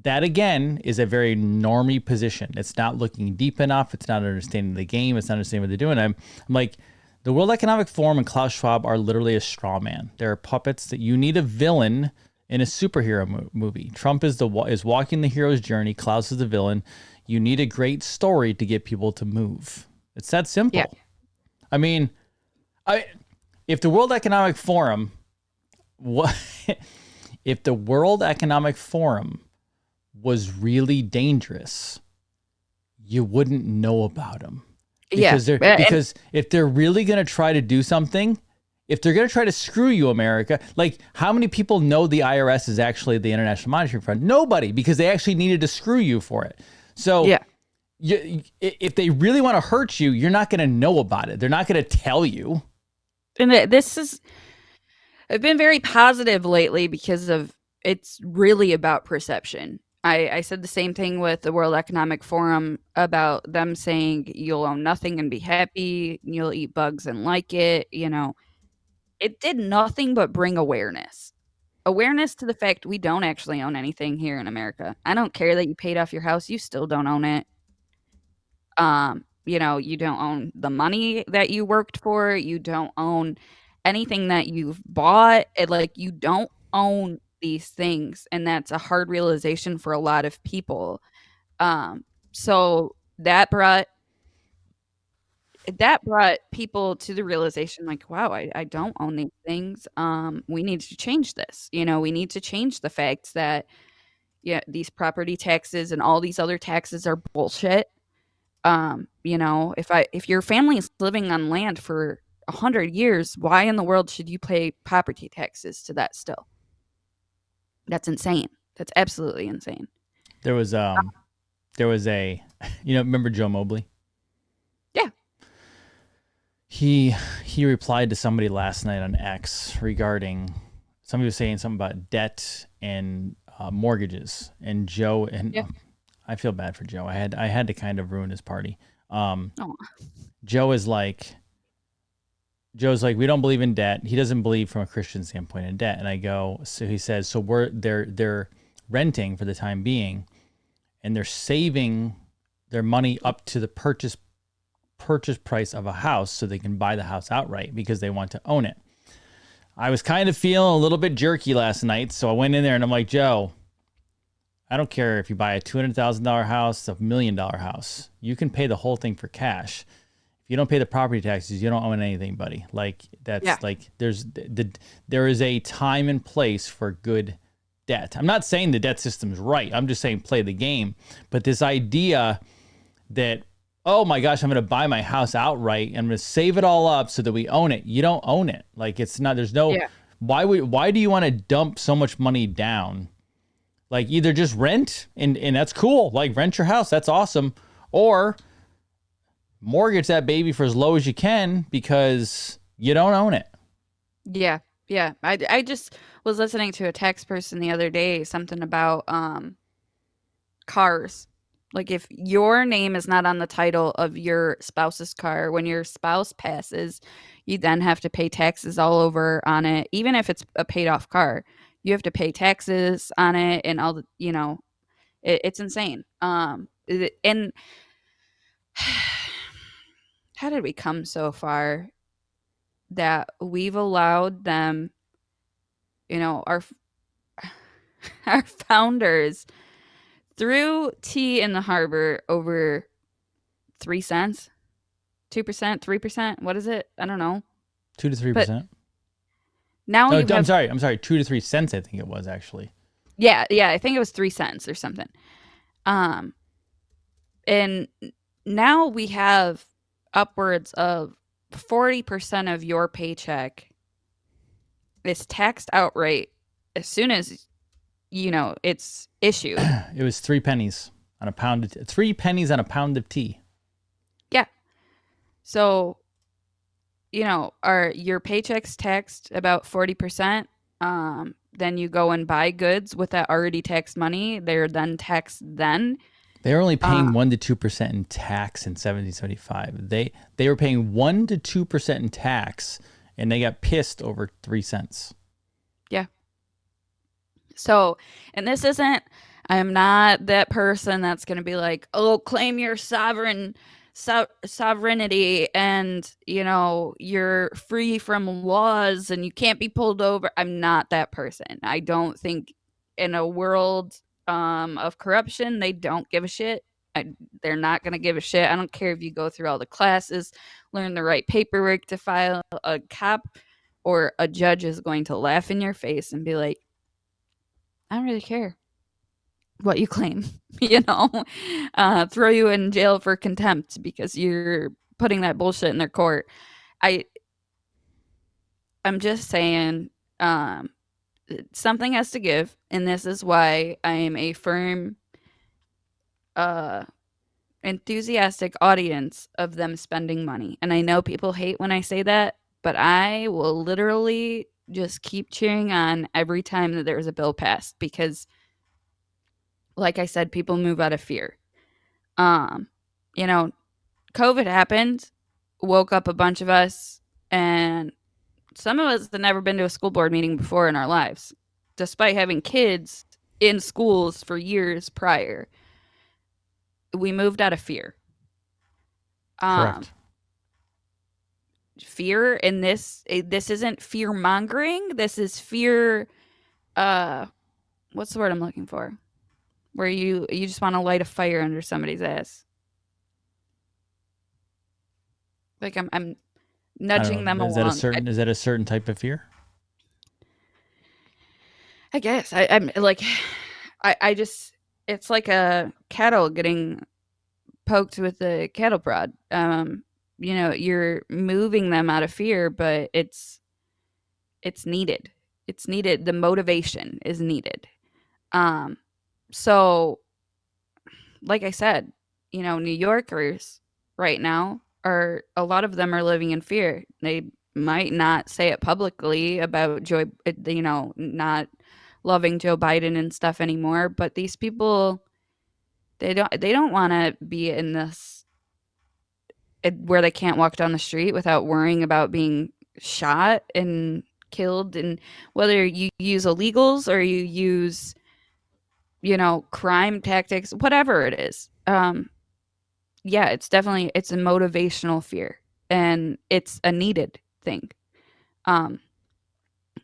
that again is a very normie position. It's not looking deep enough. It's not understanding the game. It's not understanding what they're doing. I'm like, the World Economic Forum and Klaus Schwab are literally a straw man. They're puppets that you need a villain in a superhero movie. Trump is walking the hero's journey. Klaus is the villain. You need a great story to get people to move. It's that simple. Yeah. I mean, if the World Economic Forum, if the World Economic Forum was really dangerous, you wouldn't know about them. Because because if they're really going to try to do something, if they're going to try to screw you, America, like, how many people know the IRS is actually the International Monetary Fund? Nobody, because they actually needed to screw you for it. So if they really want to hurt you, you're not going to know about it. They're not going to tell you. And I've been very positive lately because it's really about perception. I said the same thing with the World Economic Forum about them saying you'll own nothing and be happy, you'll eat bugs and like it. It did nothing but bring awareness to the fact we don't actually own anything here in America. I don't care that you paid off your house, you still don't own it. You don't own the money that you worked for, you don't own anything that you've bought. You don't own these things, and that's a hard realization for a lot of people. So that brought people to the realization, like, wow, I don't own these things. We need to change this. We need to change the fact that these property taxes and all these other taxes are bullshit. If your family is living on land for 100 years, why in the world should you pay property taxes to that still? That's insane. That's absolutely insane. There was a remember Joe Mobley? Yeah. He replied to somebody last night on X regarding, somebody was saying something about debt and mortgages, and Joe, and I feel bad for Joe. I had to kind of ruin his party. Joe's like, we don't believe in debt. He doesn't believe from a Christian standpoint in debt. And I go, so he says, so they're renting for the time being, and they're saving their money up to the purchase price of a house so they can buy the house outright because they want to own it. I was kind of feeling a little bit jerky last night, so I went in there and I'm like, Joe, I don't care if you buy a $200,000 house, a $1 million house. You can pay the whole thing for cash. If you don't pay the property taxes, you don't own anything, buddy. Like, that's like, there is a time and place for good debt. I'm not saying the debt system's right. I'm just saying play the game. But this idea that, oh my gosh, I'm going to buy my house outright and I'm going to save it all up so that we own it. You don't own it. Like, it's not, there's no, why do you want to dump so much money down? Like, either just rent and that's cool. Like, rent your house. That's awesome. Or mortgage that baby for as low as you can because you don't own it. Yeah. Yeah. I just was listening to a tax person the other day, something about cars. Like, if your name is not on the title of your spouse's car, when your spouse passes, you then have to pay taxes all over on it. Even if it's a paid off car, you have to pay taxes on it and all the, it's insane. And How did we come so far that we've allowed them, our our founders threw tea in the harbor over 3 cents, 2%, 3%. What is it? I don't know. 2 to But 3%. now No, you I'm have, sorry. I'm sorry. 2 to 3 cents. I think it was actually. yeah, I think it was 3 cents or something. Um, and now we have upwards of 40% of your paycheck is taxed outright as soon as it's issued. It was 3 pennies on a pound. 3 pennies on a pound of tea. Yeah. So, are your paychecks taxed about 40%? Then you go and buy goods with that already taxed money. They're then taxed then. They were only Uh, paying 1 to 2% in tax in 1775. They were paying 1 to 2% in tax, and they got pissed over 3 cents. yeah. So, and this isn't, I am not that person that's going to be like, oh, claim your sovereignty and, you're free from laws and you can't be pulled over. I'm not that person. I don't think in a world of corruption, they don't give a shit. They're not going to give a shit. I don't care if you go through all the classes, learn the right paperwork to file. A cop or a judge is going to laugh in your face and be like, I don't really care what you claim, throw you in jail for contempt because you're putting that bullshit in their court. I I'm just saying, something has to give, and this is why I am a firm, uh, enthusiastic audience of them spending money. And I know people hate when I say that, but I will literally just keep cheering on every time that there's a bill passed because, like I said, people move out of fear. Um, you know, COVID happened, woke up a bunch of us, and some of us had never been to a school board meeting before in our lives, despite having kids in schools for years prior. We moved out of fear. Um, Correct. Fear in this isn't fear mongering. This is fear. Uh, what's the word I'm looking for? Where you just want to light a fire under somebody's ass. Like I'm I nudging don't them know. along. Is that a certain type of fear? I guess I'm like, I just, it's like a cattle getting poked with a cattle prod. You're moving them out of fear, but it's needed. It's needed. The motivation is needed. Um, so like I said, New Yorkers right now are, a lot of them are living in fear. They might not say it publicly about not loving Joe Biden and stuff anymore, but these people, they don't want to be in this, where they can't walk down the street without worrying about being shot and killed, and whether you use illegals or you use crime tactics, whatever it is. Yeah, it's a motivational fear, and it's a needed thing. um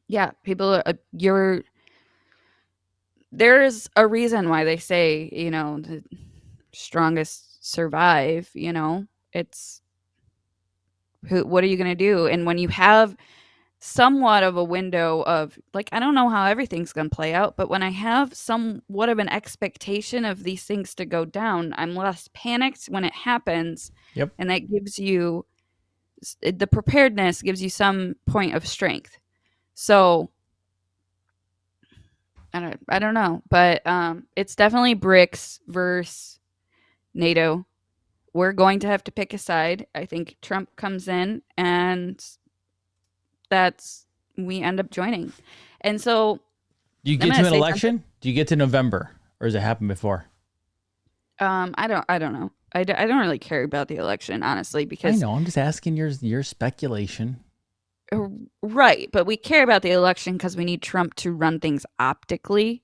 yeah, people are, you're there's a reason why they say, the strongest survive. It's what are you going to do? And when you have somewhat of a window of, like, I don't know how everything's going to play out, but when I have somewhat of an expectation of these things to go down, I'm less panicked when it happens. Yep. And that gives you, the preparedness gives you some point of strength. So I don't know, but it's definitely BRICS versus NATO. We're going to have to pick a side. I think Trump comes in, and that's, we end up joining. And so Do you I'm get going to to an say something. election? Do you get to November, or does it happen before? I don't know. I don't really care about the election, honestly, I because know. I'm just asking your speculation. right, but we care about the election because we need Trump to run things optically.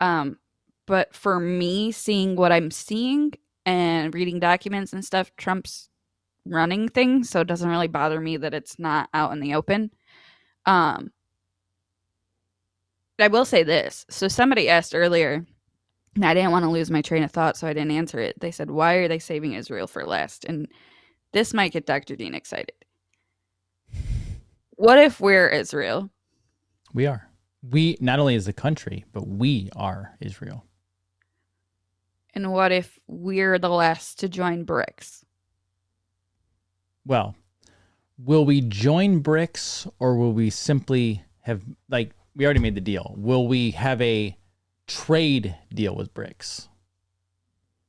Um, but for me, seeing what I'm seeing, and reading documents and stuff, Trump's running things, so it doesn't really bother me that it's not out in the open. I will say this. So somebody asked earlier, and I didn't want to lose my train of thought, so I didn't answer it. They said, why are they saving Israel for last? And this might get Dr. Dean excited. What if we're Israel? We are. We, not only as a country, but we are Israel. And what if we're the last to join BRICS? Well, will we join BRICS, or will we simply have, like, we already made the deal. Will we have a trade deal with BRICS?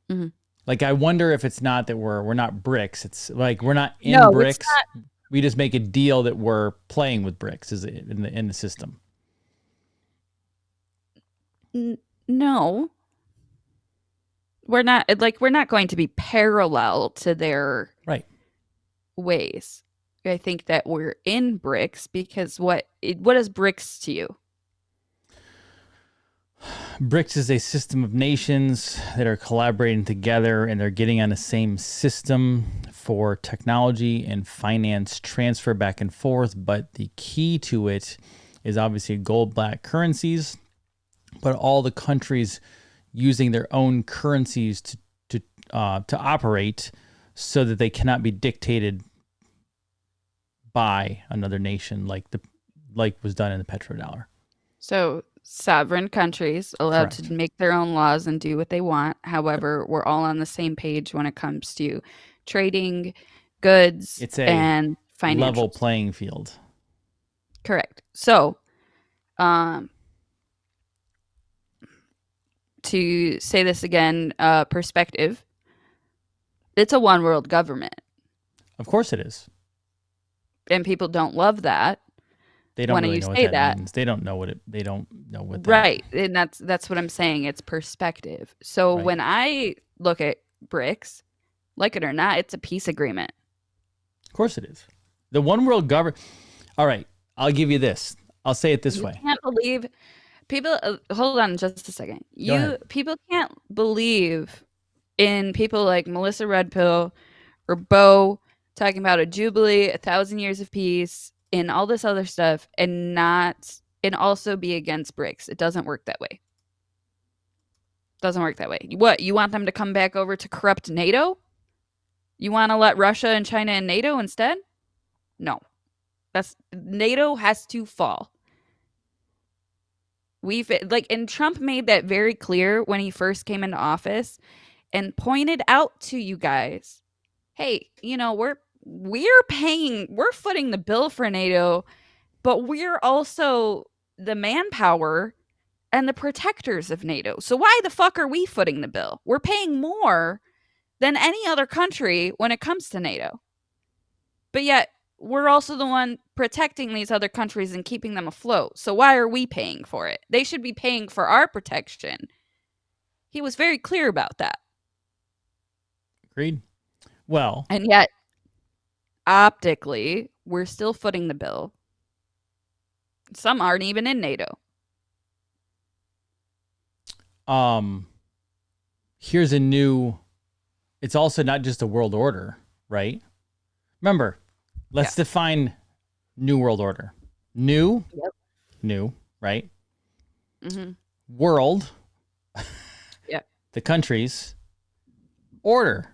Mm-hmm. Like, I wonder if it's not that we're not BRICS. It's like we're not in No, BRICS. it's not. We just make a deal that we're playing with BRICS is in the system. No. We're not going to be parallel to their ways. I think that we're in BRICS because what is BRICS to you? BRICS is a system of nations that are collaborating together, and they're getting on the same system for technology and finance transfer back and forth. But the key to it is obviously gold-backed currencies, but all the countries using their own currencies to operate, so that they cannot be dictated by another nation, like was done in the petrodollar. So sovereign countries allowed Correct. to make their own laws and do what they want. However, we're all on the same page when it comes to trading goods and financials. Level playing field. Correct. So, to say this again, perspective, it's a one world government. Of course it is. And people don't love that. They don't really know what that means. They don't know what that. Right. And that's what I'm saying. It's perspective. So when I look at BRICS, like it or not, it's a peace agreement. Of course it is. The one world government. All right. I'll give you this. I'll say it this way. I can't believe people. Hold on just a second. People can't believe in people like Melissa Redpill or Bo talking about a jubilee, 1,000 years of peace, and all this other stuff, and also be against BRICS. It doesn't work that way. Doesn't work that way. What, you want them to come back over to corrupt NATO? You want to let Russia and China in NATO instead? No. NATO has to fall. And Trump made that very clear when he first came into office and pointed out to you guys, hey, we're footing the bill for NATO, but we're also the manpower and the protectors of NATO. So why the fuck are we footing the bill? We're paying more than any other country when it comes to NATO. But yet, we're also the one protecting these other countries and keeping them afloat. So why are we paying for it? They should be paying for our protection. He was very clear about that. Agreed. Well, and yet, optically, we're still footing the bill. Some aren't even in NATO. Here's it's also not just a world order, right? Remember, let's define new world order. New, right? Mm-hmm. World, the countries. Order,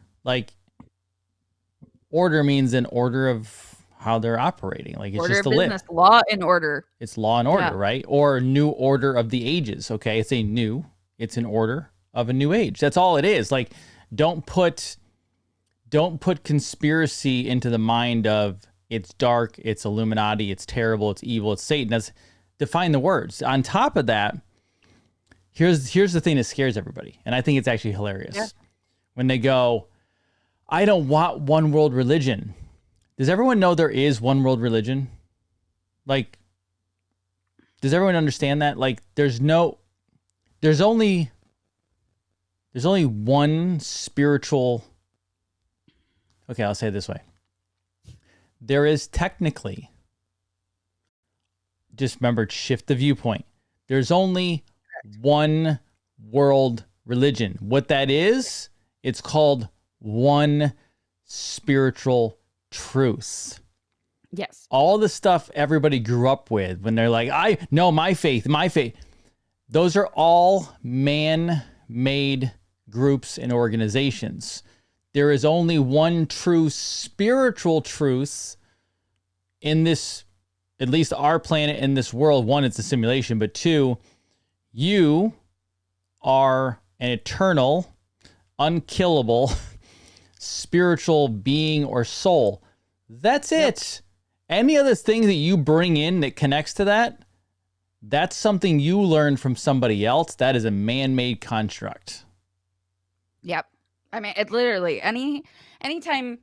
order means an order of how they're operating. Like, it's order just of business, law and order. It's law and order, right? Or new order of the ages. Okay, it's an order of a new age. That's all it is. Like, don't put conspiracy into the mind of it's dark, it's Illuminati, it's terrible, it's evil, it's Satan. That's define the words. On top of that, here's the thing that scares everybody, and I think it's actually hilarious. Yeah. When they go, I don't want one world religion. Does everyone know there is one world religion? Like, does everyone understand that? Like, there's only one spiritual. Okay, I'll say it this way. There is technically, just remember, shift the viewpoint. There's only one world religion. What that is It's called one spiritual truth. Yes. All the stuff everybody grew up with when they're like, I know my faith, my faith. Those are all man-made groups and organizations. There is only one true spiritual truth in this, at least our planet in this world. One, it's a simulation, but two, you are an eternal, unkillable, spiritual being or soul. That's it. Any other thing that you bring in that connects to that, that's something you learned from somebody else. That is a man-made construct. Yep. I mean, it literally, anytime,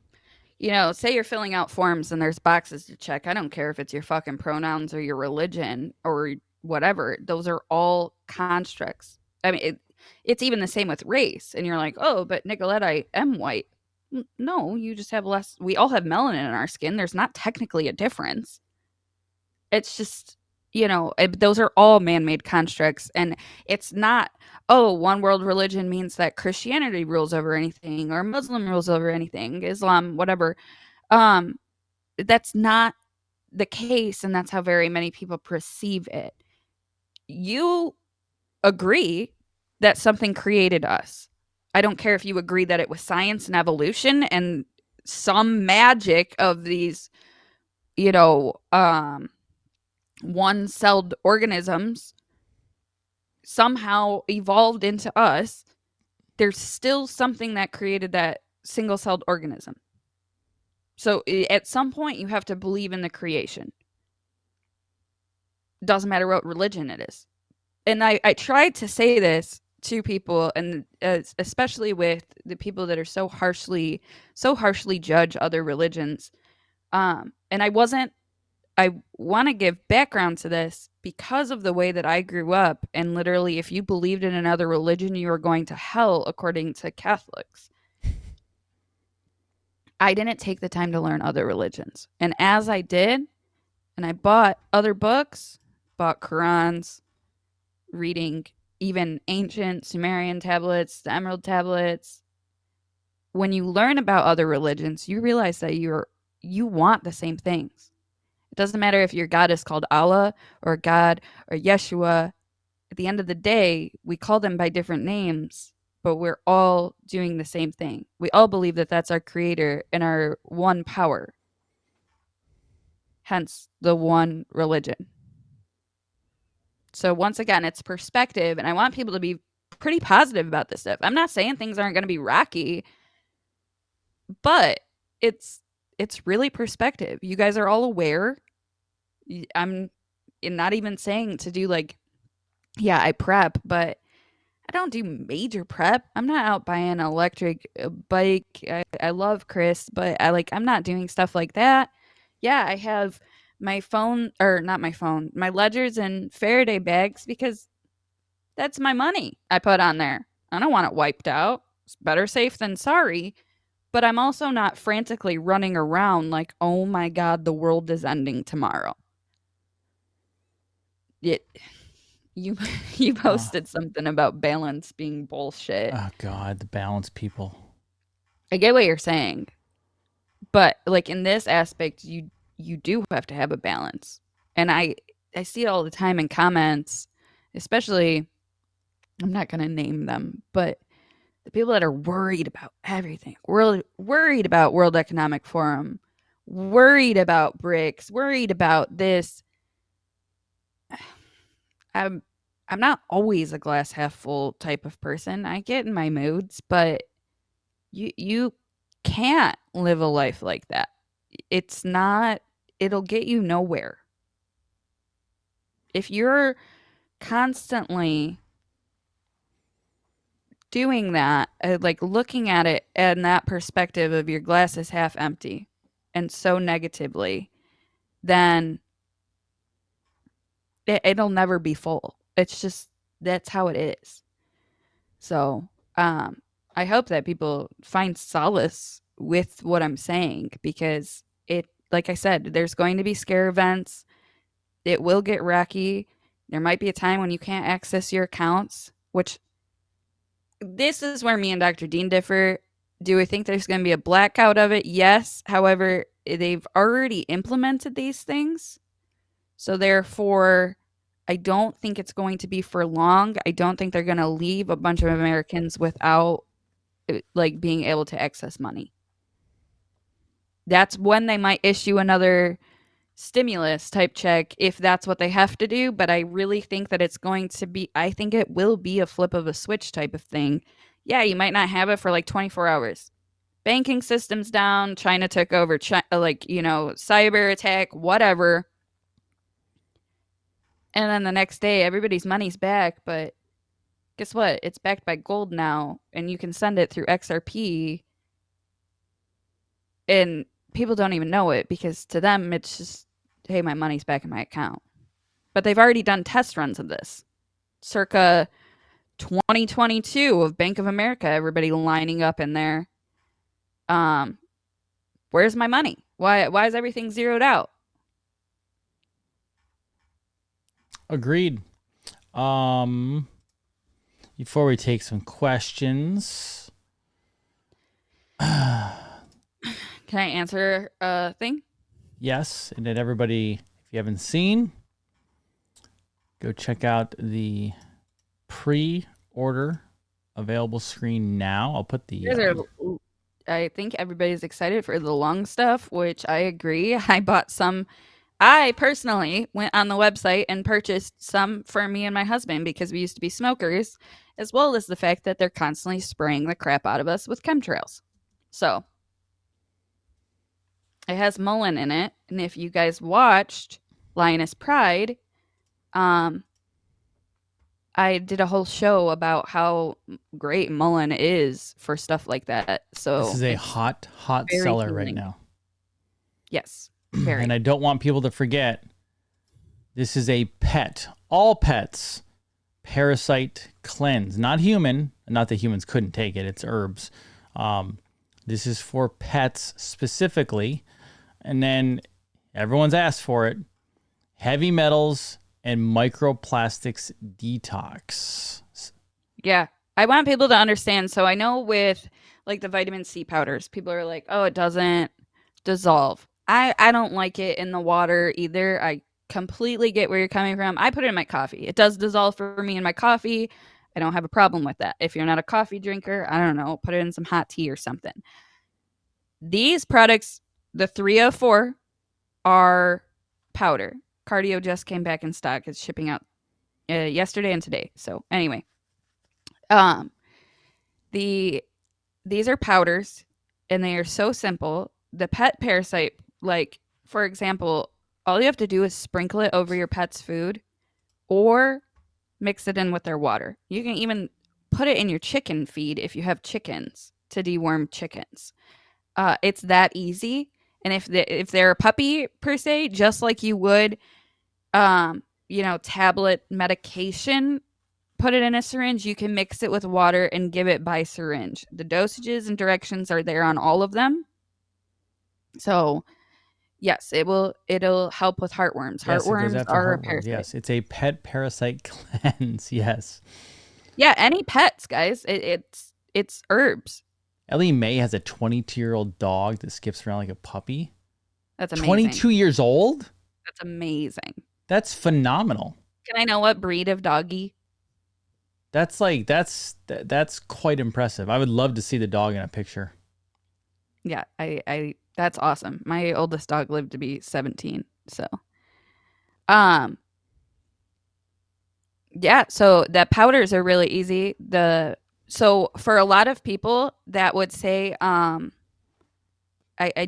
say you're filling out forms and there's boxes to check. I don't care if it's your fucking pronouns or your religion or whatever. Those are all constructs. I mean, it's even the same with race. And you're like, oh, but Nicolette, I am white. No, you just have less. We all have melanin in our skin. There's not technically a difference. It's just, those are all man-made constructs. And it's not, oh, one world religion means that Christianity rules over anything or Muslim rules over anything, Islam, whatever. That's not the case. And that's how very many people perceive it. You agree that something created us. I don't care if you agree that it was science and evolution and some magic of these, one-celled organisms somehow evolved into us. There's still something that created that single-celled organism. So at some point, you have to believe in the creation. Doesn't matter what religion it is. And I tried to say this to people, and especially with the people that are so harshly judge other religions. And I want to give background to this because of the way that I grew up. And literally, if you believed in another religion, you were going to hell, according to Catholics. I didn't take the time to learn other religions. And as I did, and I bought other books, bought Qurans, reading even ancient Sumerian tablets, the Emerald tablets. When you learn about other religions, you realize that you want the same things. It doesn't matter if your God is called Allah or God or Yeshua. At the end of the day, we call them by different names, but we're all doing the same thing. We all believe that that's our creator and our one power. Hence the one religion. So once again, it's perspective, and I want people to be pretty positive about this stuff. I'm not saying things aren't going to be rocky, but it's really perspective. You guys are all aware. I'm not even saying to do I prep, but I don't do major prep. I'm not out buying an electric bike. I love Chris, but I'm not doing stuff like that. Yeah, I have my phone, or not my phone, my ledgers and Faraday bags because that's my money I put on there. I don't want it wiped out. It's better safe than sorry. But I'm also not frantically running around like, oh my God, the world is ending tomorrow. You posted something about balance being bullshit. Oh God, the balance people. I get what you're saying. But in this aspect, you do have to have a balance. And I see it all the time in comments, especially, I'm not going to name them, but the people that are worried about everything, worried about World Economic Forum, worried about BRICS, worried about this. I'm not always a glass half full type of person. I get in my moods, but you can't live a life like that. It'll get you nowhere. If you're constantly doing that, looking at it in that perspective of your glass is half empty and so negatively, then it'll never be full. It's just, that's how it is. So, I hope that people find solace with what I'm saying, because like I said, there's going to be scare events. It will get rocky. There might be a time when you can't access your accounts, which this is where me and Dr. Dean differ. Do I think there's going to be a blackout of it? Yes. However, they've already implemented these things. So therefore, I don't think it's going to be for long. I don't think they're going to leave a bunch of Americans without like being able to access money. That's when they might issue another stimulus type check if that's what they have to do, but I really think that it's going to be, I think it will be a flip of a switch type of thing. Yeah, you might not have it for like 24 hours. Banking systems down, China took over, like, cyber attack, whatever. And then the next day, everybody's money's back, but guess what? It's backed by gold now, and you can send it through XRP, and people don't even know it because to them, it's just, hey, my money's back in my account. But they've already done test runs of this. Circa 2022 of Bank of America, everybody lining up in there. Where's my money? Why is everything zeroed out? Agreed. Before we take some questions, can I answer a thing? Yes, and then everybody, if you haven't seen, go check out the pre-order available screen now. I'll put the. I think everybody's excited for the lung stuff, which I agree. I bought some. I personally went on the website and purchased some for me and my husband because we used to be smokers, as well as the fact that they're constantly spraying the crap out of us with chemtrails. So it has mullein in it, and if you guys watched Lioness Pride, I did a whole show about how great mullein is for stuff like that. So this is a hot seller healing right now. Yes, very. And I don't want people to forget, this is a pet, all pets, parasite cleanse. Not human, not that humans couldn't take it, it's herbs. This is for pets specifically. And then everyone's asked for it. Heavy metals and microplastics detox. Yeah. I want people to understand. So I know with like the vitamin C powders, people are like, oh, it doesn't dissolve. I don't like it in the water either. I completely get where you're coming from. I put it in my coffee. It does dissolve for me in my coffee. I don't have a problem with that. If you're not a coffee drinker, I don't know, put it in some hot tea or something. These products, the 304, are powder. Cardio just came back in stock. It's shipping out yesterday and today. So anyway, these are powders, and they are so simple. The pet parasite, like for example, all you have to do is sprinkle it over your pet's food, or mix it in with their water. You can even put it in your chicken feed if you have chickens to deworm chickens. It's that easy. And if they're a puppy per se, just like you would, tablet medication, put it in a syringe, you can mix it with water and give it by syringe. The dosages and directions are there on all of them. So, yes, it'll help with heartworms. Yes, heartworms are a parasite. Yes, it's a pet parasite cleanse. Yes. Yeah, any pets, guys. It's herbs. Ellie Mae has a 22-year-old dog that skips around like a puppy. That's amazing. 22 years old? That's amazing. That's phenomenal. Can I know what breed of doggy? That's quite impressive. I would love to see the dog in a picture. Yeah, I that's awesome. My oldest dog lived to be 17, so yeah, so the powders are really easy. So for a lot of people that would say, I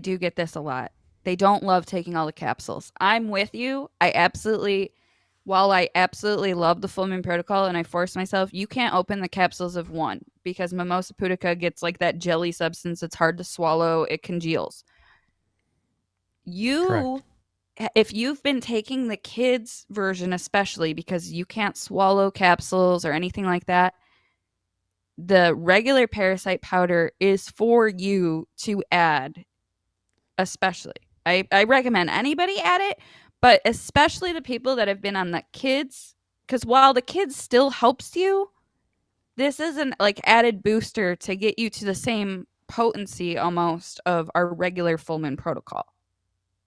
do get this a lot. They don't love taking all the capsules. I'm with you. While I absolutely love the full moon protocol and I force myself, you can't open the capsules of one because Mimosa pudica gets like that jelly substance. It's hard to swallow. It congeals. Correct. If you've been taking the kids version, especially because you can't swallow capsules or anything like that, the regular parasite powder is for you to add, especially. I recommend anybody add it, but especially the people that have been on the kids, because while the kids still helps you, this is an like added booster to get you to the same potency almost of our regular full moon protocol.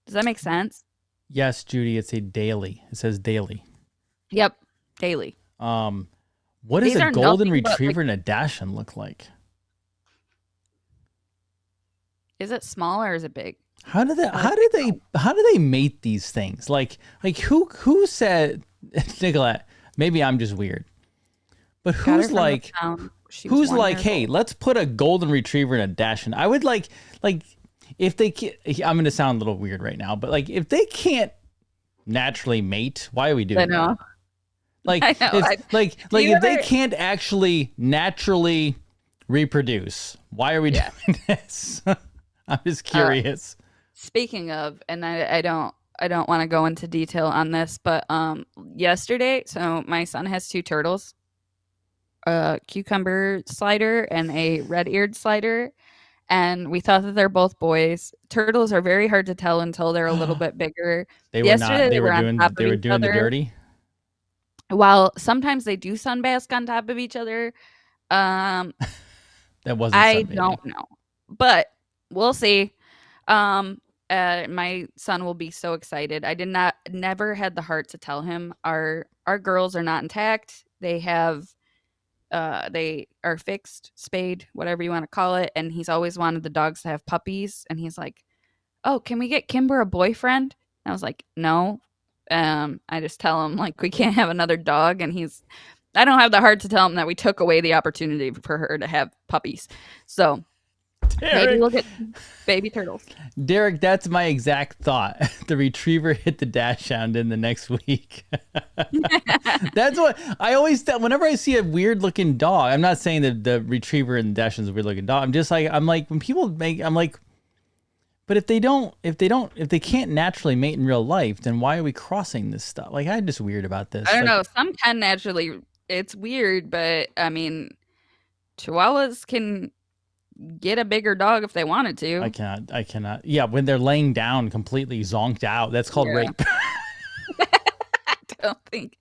Does that make sense? Yes, Judy, it's a daily. It says daily. Yep, daily. What does These a are golden nothing but like, retriever and a Dachshund look like? is it small or is it big? How do they I like big dogs. how do they mate these things? Like who said Nicolette, maybe I'm just weird. But Got her from the town. She was who's 1 year hey, old. let's put a golden retriever and a Dachshund. I would like if they can, I'm going to sound a little weird right now, but like if they can't naturally mate, why are we doing I know. that? Like I know. if Do you if they ever- can't actually naturally reproduce, why are we Yeah. doing this? I'm just curious. Speaking of, and I don't want to go into detail on this, but yesterday, so my son has 2 turtles, a cucumber slider and a red-eared slider, and we thought that they're both boys. Turtles are very hard to tell until they're a little bit bigger. They were Yesterday not. they were on top They of were each doing the other. dirty. While sometimes they do sunbask on top of each other, um, That wasn't I sunbathing. don't know, but we'll see. Um, my son will be so excited. I did not never had the heart to tell him our girls are not intact. They are fixed, spayed, whatever you want to call it, and he's always wanted the dogs to have puppies, and he's like, "Oh, can we get Kimber a boyfriend?" And I was like, "No." I just tell him like we can't have another dog, and I don't have the heart to tell him that we took away the opportunity for her to have puppies. So maybe we'll get baby turtles. Derek, that's my exact thought. The retriever hit the Dachshund in the next week. That's what I always tell. Whenever I see a weird looking dog, I'm not saying that the retriever and the Dachshund's a weird looking dog. I'm like, when people make, I'm like, but if they can't naturally mate in real life, then why are we crossing this stuff? Like, I'm just weird about this. I don't Like, know. Some can naturally. It's weird, but I mean, Chihuahuas can get a bigger dog if they wanted to. I cannot. Yeah, when they're laying down completely zonked out, that's called Yeah. rape. I don't think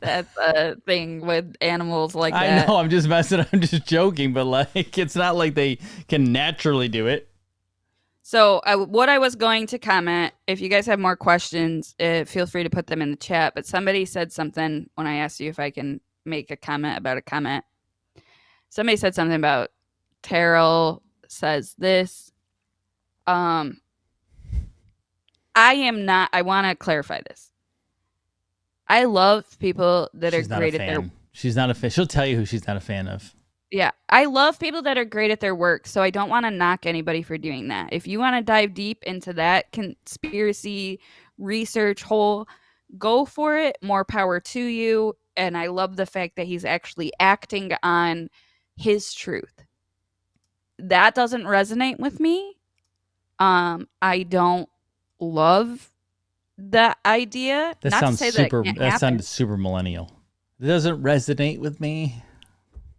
that's a thing with animals like I that. know. I'm just messing. I'm just joking, but like, it's not like they can naturally do it. So, what I was going to comment, if you guys have more questions, feel free to put them in the chat. But somebody said something when I asked you if I can make a comment about a comment. Somebody said something about Terrell says this. I am not. I want to clarify this. I love people that She's are not great a at their. fan. She's not a fan. She'll tell you who she's not a fan of. Yeah, I love people that are great at their work, so I don't want to knock anybody for doing that. If you want to dive deep into that conspiracy research hole, go for it. More power to you. And I love the fact that he's actually acting on his truth. That doesn't resonate with me. I don't love that idea. That Not to sounds say that super. it can't That happen. sounded super millennial. It doesn't resonate with me.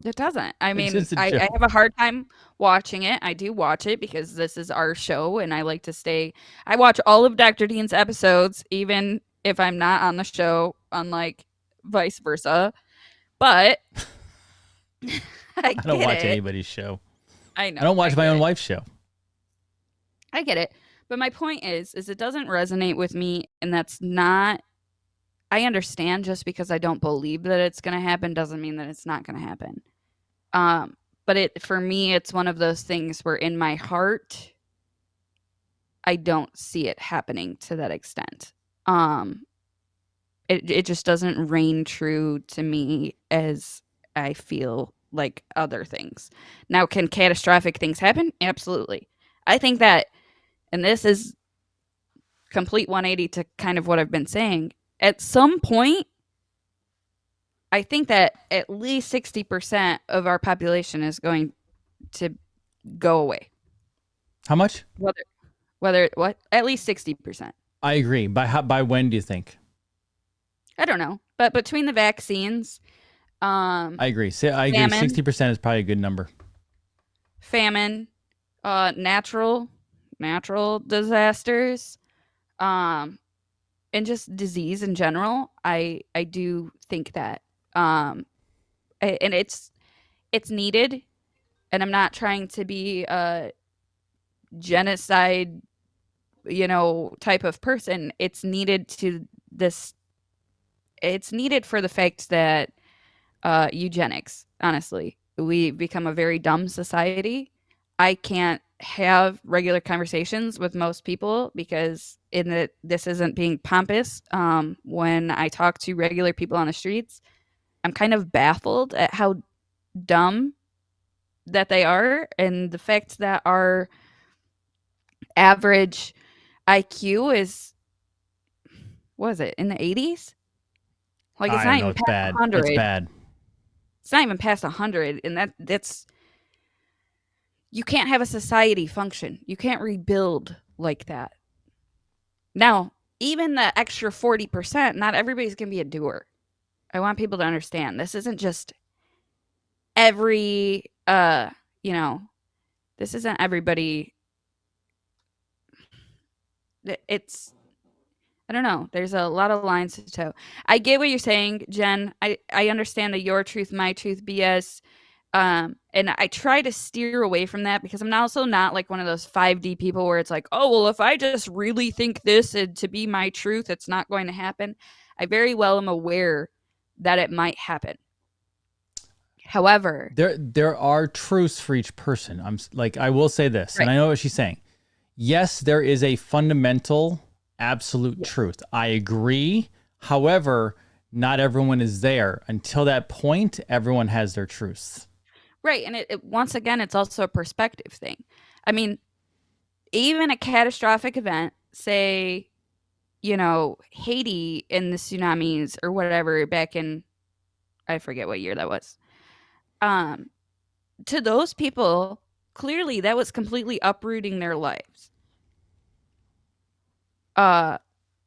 It doesn't. I mean, just a I joke. have a hard time watching it. I do watch it because this is our show and I like to stay. I watch all of Dr. Dean's episodes, even if I'm not on the show, unlike vice versa. But I don't get watch it. anybody's show. I know. I don't watch my get own it. wife's show. I get it. But my point is it doesn't resonate with me, and that's not. I understand just because I don't believe that it's going to happen doesn't mean that it's not going to happen. But for me, it's one of those things where in my heart, I don't see it happening to that extent. It just doesn't reign true to me as I feel like other things. Now, can catastrophic things happen? Absolutely. I think that, and this is complete 180 to kind of what I've been saying. At some point, I think that at least 60% of our population is going to go away. How much? Whether what? At least 60%. I agree. By when do you think? I don't know. But between the vaccines, I agree. I agree. famine. 60% is probably a good number. Famine, natural disasters, and just disease in general, I do think that and it's it's needed, and I'm not trying to be a genocide, type of person. This it's needed for the fact that eugenics, honestly, we become a very dumb society. I can't have regular conversations with most people because this isn't being pompous. When I talk to regular people on the streets, I'm kind of baffled at how dumb that they are, and the fact that our average IQ is, what is it, in the 80s? Like, it's I not don't know. even It's past bad. It's 100. bad. It's not even past 100, and that's you can't have a society function. You can't rebuild like that. Now, even the extra 40%, not everybody's going to be a doer. I want people to understand this isn't just every you know, this isn't everybody. It's, I don't know. There's a lot of lines to toe. I get what you're saying, Jen. I understand the your truth, my truth BS. And I try to steer away from that because I'm also not like one of those 5D people where it's like, oh, well, if I just really think this and to be my truth, it's not going to happen. I very well am aware that it might happen. However, There are truths for each person. I will say this, and right. I know what she's saying. Yes, there is a fundamental absolute Yeah. truth. I agree. However, not everyone is there. Until that point, everyone has their truths. Right. And once again, it's also a perspective thing. I mean, even a catastrophic event, say, Haiti in the tsunamis or whatever back in, I forget what year that was. Um, to those people, clearly that was completely uprooting their lives. Uh,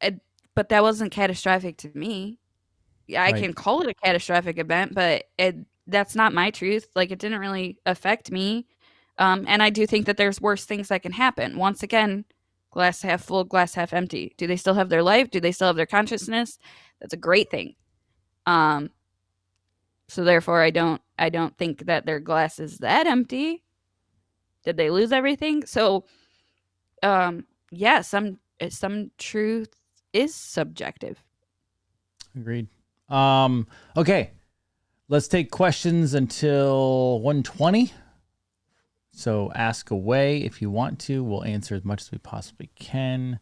it, but that wasn't catastrophic to me. Yeah, I Right. can call it a catastrophic event, but that's not my truth. Like, it didn't really affect me. And I do think that there's worse things that can happen. Once again, glass half full, glass half empty. Do they still have their life? Do they still have their consciousness? That's a great thing. Um, so therefore, I don't think that their glass is that empty. Did they lose everything? So, yeah, some truth is subjective. Agreed. Okay. Let's take questions until 1:20. So ask away if you want to. We'll answer as much as we possibly can.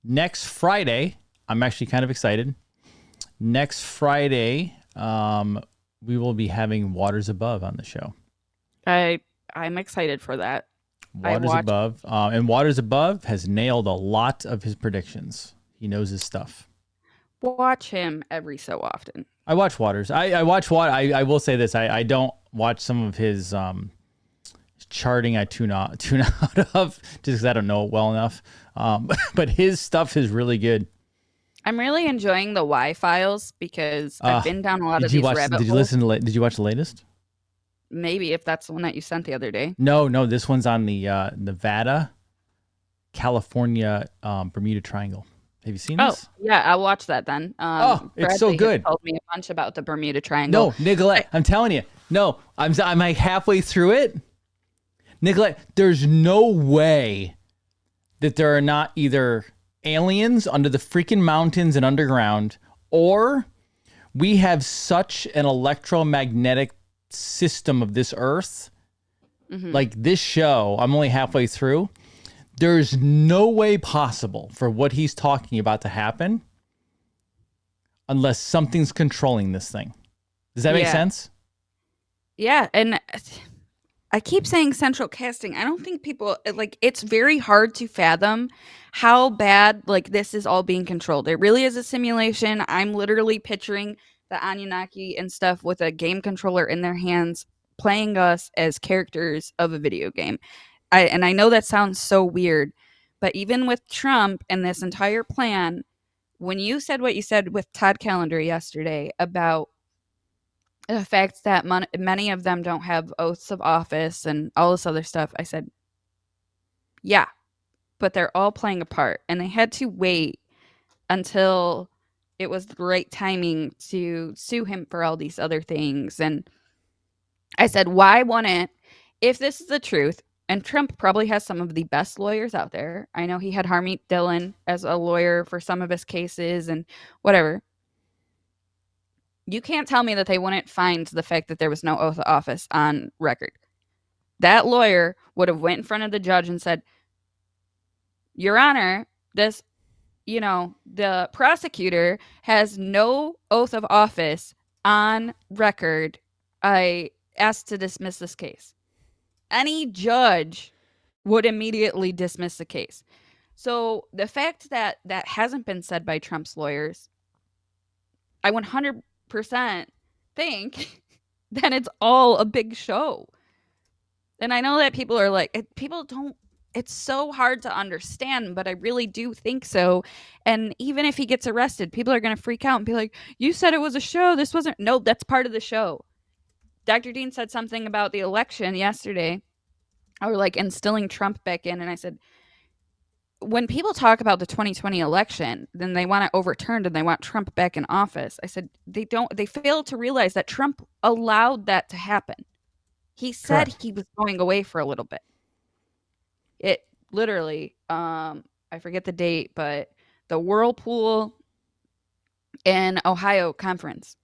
Next Friday, I'm actually kind of excited. Next Friday, we will be having Waters Above on the show. I'm excited for that. Waters Above. And Waters Above has nailed a lot of his predictions. He knows his stuff. Watch him every so often. I watch Waters. I watch Waters. I will say this. I don't watch some of his charting. I tune out of just because I don't know it well enough. But his stuff is really good. I'm really enjoying the Y files because I've been down a lot of these rabbit holes. Did you watch the latest? Maybe if that's the one that you sent the other day. No. This one's on the Nevada, California, Bermuda Triangle. Have you seen this? Oh, yeah, I'll watch that then. It's so good. Told me a bunch about the Bermuda Triangle. No, Nicolette, I'm telling you. No, I'm like halfway through it. Nicolette, there's no way that there are not either aliens under the freaking mountains and underground, or we have such an electromagnetic system of this earth. Mm-hmm. Like this show, I'm only halfway through. There's no way possible for what he's talking about to happen unless something's controlling this thing. Does that make sense? Yeah, and I keep saying central casting. I don't think people, like, it's very hard to fathom how bad, like, this is all being controlled. It really is a simulation. I'm literally picturing the Anunnaki and stuff with a game controller in their hands, playing us as characters of a video game. I know that sounds so weird, but even with Trump and this entire plan, when you said what you said with Todd Callender yesterday about the fact that many of them don't have oaths of office and all this other stuff, I said, yeah, but they're all playing a part. And they had to wait until it was the right timing to sue him for all these other things. And I said, why wouldn't, if this is the truth, and Trump probably has some of the best lawyers out there. I know he had Harmeet Dillon as a lawyer for some of his cases and whatever. You can't tell me that they wouldn't find the fact that there was no oath of office on record. That lawyer would have went in front of the judge and said, Your Honor, this, the prosecutor has no oath of office on record. I asked to dismiss this case. Any judge would immediately dismiss the case. So the fact that that hasn't been said by Trump's lawyers, I 100% think that it's all a big show. And I know that people are like, people don't, it's so hard to understand, but I really do think so. And even if he gets arrested, people are going to freak out and be like, you said it was a show. This wasn't. No, that's part of the show. Dr. Dean said something about the election yesterday, or like instilling Trump back in. And I said, when people talk about the 2020 election, then they want it overturned and they want Trump back in office. I said, they fail to realize that Trump allowed that to happen. He said Correct. he was going away for a little bit. It literally, I forget the date, but the Whirlpool in Ohio conference,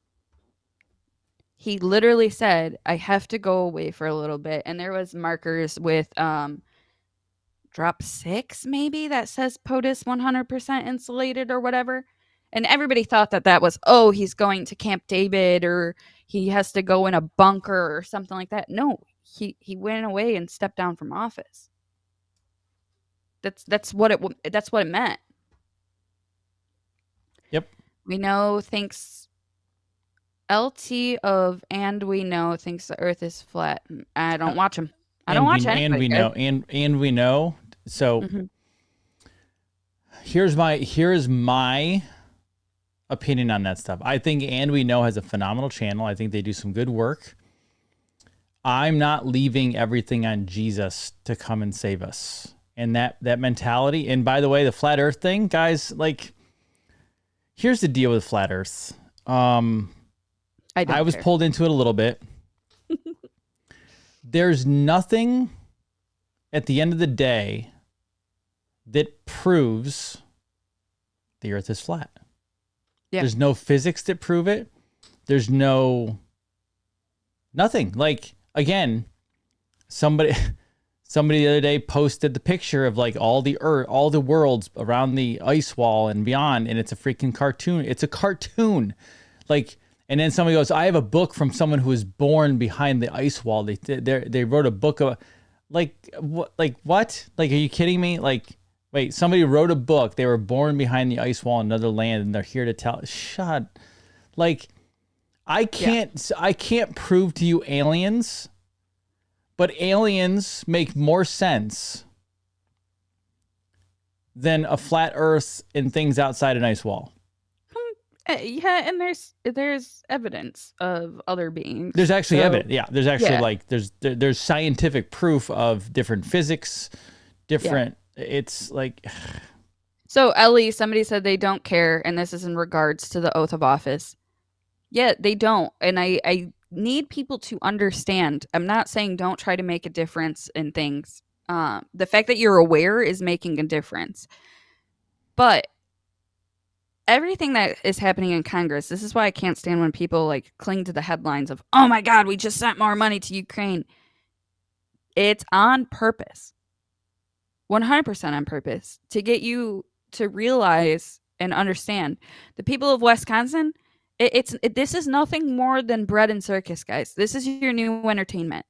he literally said, I have to go away for a little bit. And there was markers with drop 6 maybe that says POTUS 100% insulated or whatever. And everybody thought that that was, oh, he's going to Camp David or he has to go in a bunker or something like that. No, he went away and stepped down from office. That's what it meant. Yep. We know thinks LT of and we know thinks the Earth is flat. I don't watch him. I don't watch anybody. And we know. So here's my opinion on that stuff. I think And We Know has a phenomenal channel. I think they do some good work. I'm not leaving everything on Jesus to come and save us. And that mentality. And by the way, the flat earth thing, guys, like, here's the deal with flat earth. I was pulled into it a little bit. There's nothing at the end of the day that proves the earth is flat. Yeah. There's no physics that prove it. There's nothing. Like, again, somebody the other day posted the picture of like all the earth, all the worlds around the ice wall and beyond, and it's a freaking cartoon. It's a cartoon. Like, and then somebody goes, I have a book from someone who was born behind the ice wall. They wrote a book of, like, what? Like, what? Like, are you kidding me? Like, wait, somebody wrote a book. They were born behind the ice wall in another land, and they're here to tell. Shut. Like, I can't prove to you aliens, but aliens make more sense than a flat Earth and things outside an ice wall. Yeah, and there's evidence of other beings. There's actually evidence. Yeah, there's actually like there's scientific proof of different physics, different. Yeah. It's like. So Ellie, somebody said they don't care, and this is in regards to the oath of office. Yeah, they don't, and I need people to understand. I'm not saying don't try to make a difference in things. The fact that you're aware is making a difference, but. Everything that is happening in Congress, this is why I can't stand when people like cling to the headlines of, oh my God, we just sent more money to Ukraine. It's on purpose. 100% on purpose to get you to realize and understand the people of Wisconsin. This is nothing more than bread and circus, guys. This is your new entertainment.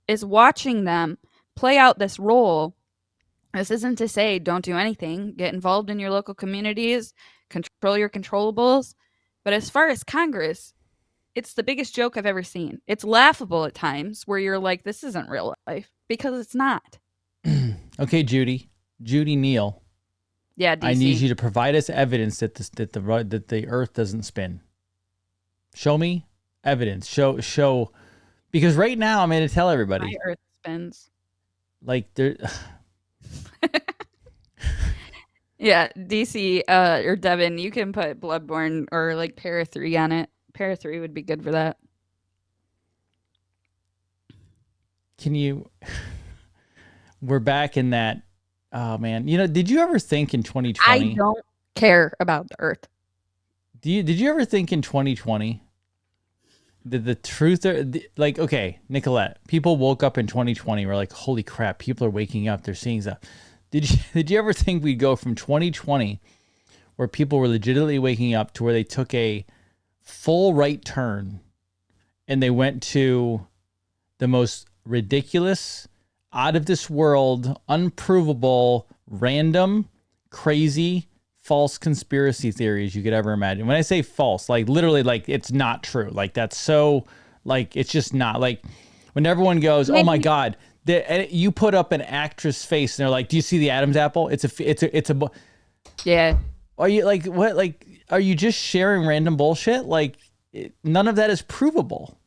Is watching them play out this role. This isn't to say don't do anything. Get involved in your local communities, control your controllables. But as far as Congress, it's the biggest joke I've ever seen. It's laughable at times where you're like, this isn't real life, because it's not. Okay, Judy Neal. Yeah, DC. I need you to provide us evidence that the Earth doesn't spin. Show me evidence. Show, because right now I'm going to tell everybody. My Earth spins. Like there. Yeah, DC or Devin, you can put Bloodborne or like Para 3 on it. Para 3 would be good for that. can you? We're back in that. Oh man, you know, did you ever think in 2020? I don't care about the Earth. Did you ever think in 2020 that the truth like, okay, Nicolette, people woke up in 2020, we're like, holy crap, people are waking up, they're seeing stuff. Did you ever think we'd go from 2020 where people were legitimately waking up to where they took a full right turn and they went to the most ridiculous, out of this world, unprovable, random, crazy, false conspiracy theories you could ever imagine? When I say false, like literally, like it's not true. Like that's so, like it's just not. Like when everyone goes, "Oh my God," you put up an actress face and they're like, "Do you see the Adam's apple? It's a." Yeah. Are you like what? Like, are you just sharing random bullshit? Like, none of that is provable.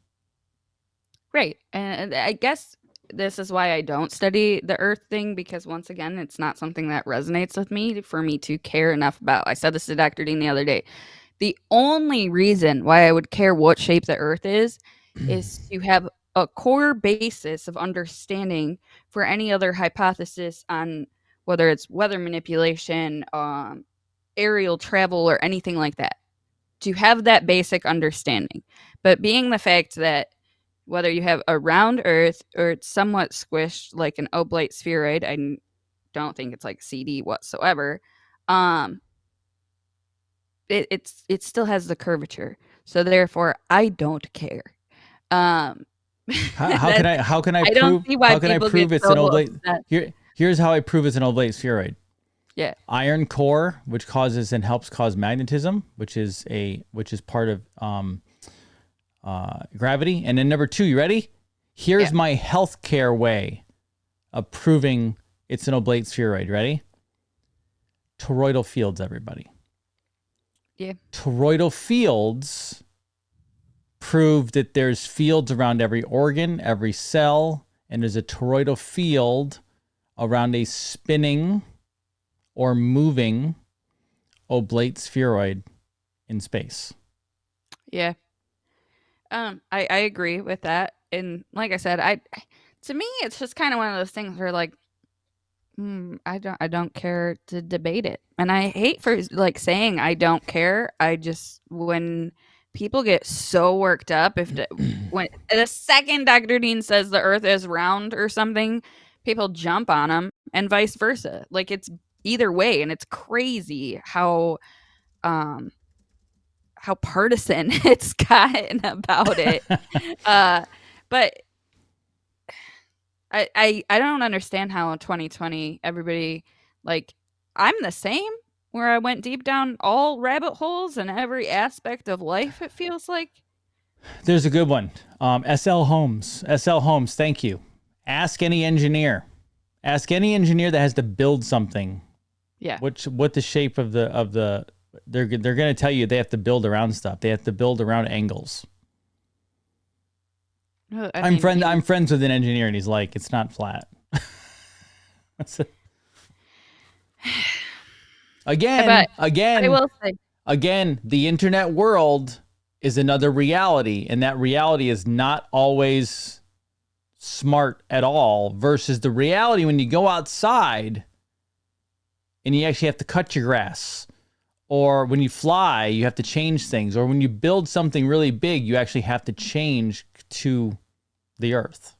Right. And I guess this is why I don't study the Earth thing, because once again, it's not something that resonates with me for me to care enough about. I said this to Dr. Dean the other day. The only reason why I would care what shape the Earth is to have a core basis of understanding for any other hypothesis on whether it's weather manipulation, aerial travel, or anything like that. To have that basic understanding. But being the fact that whether you have a round Earth or it's somewhat squished like an oblate spheroid, I don't think it's like CD whatsoever. It still has the curvature, so therefore I don't care. How can I I don't prove? see why How can I people prove get it's so an oblate? upset. Here's how I prove it's an oblate spheroid. Yeah. Iron core, which causes and helps cause magnetism, which is part of gravity. And then number 2, you ready? Here's my healthcare way of proving it's an oblate spheroid. Ready? Toroidal fields, everybody. Yeah. Toroidal fields prove that there's fields around every organ, every cell, and there's a toroidal field around a spinning or moving oblate spheroid in space. Yeah. I agree with that. And like I said, to me it's just kind of one of those things where like I don't care to debate it. And I hate for like saying I don't care. I just, when people get so worked up when the second Dr. Dean says the Earth is round or something, people jump on him and vice versa. Like it's either way, and it's crazy how partisan it's gotten about it. But I don't understand how in 2020 everybody, like, I'm the same, where I went deep down all rabbit holes in every aspect of life, it feels like. There's a good one. SL Holmes, thank you. Ask any engineer that has to build something. Yeah. What the shape of the they're going to tell you they have to build around stuff. They have to build around angles. I'm friends with an engineer, and he's like, it's not flat. Again, I will say, again, the internet world is another reality, and that reality is not always smart at all versus the reality when you go outside and you actually have to cut your grass, or when you fly, you have to change things, or when you build something really big, you actually have to change to the Earth.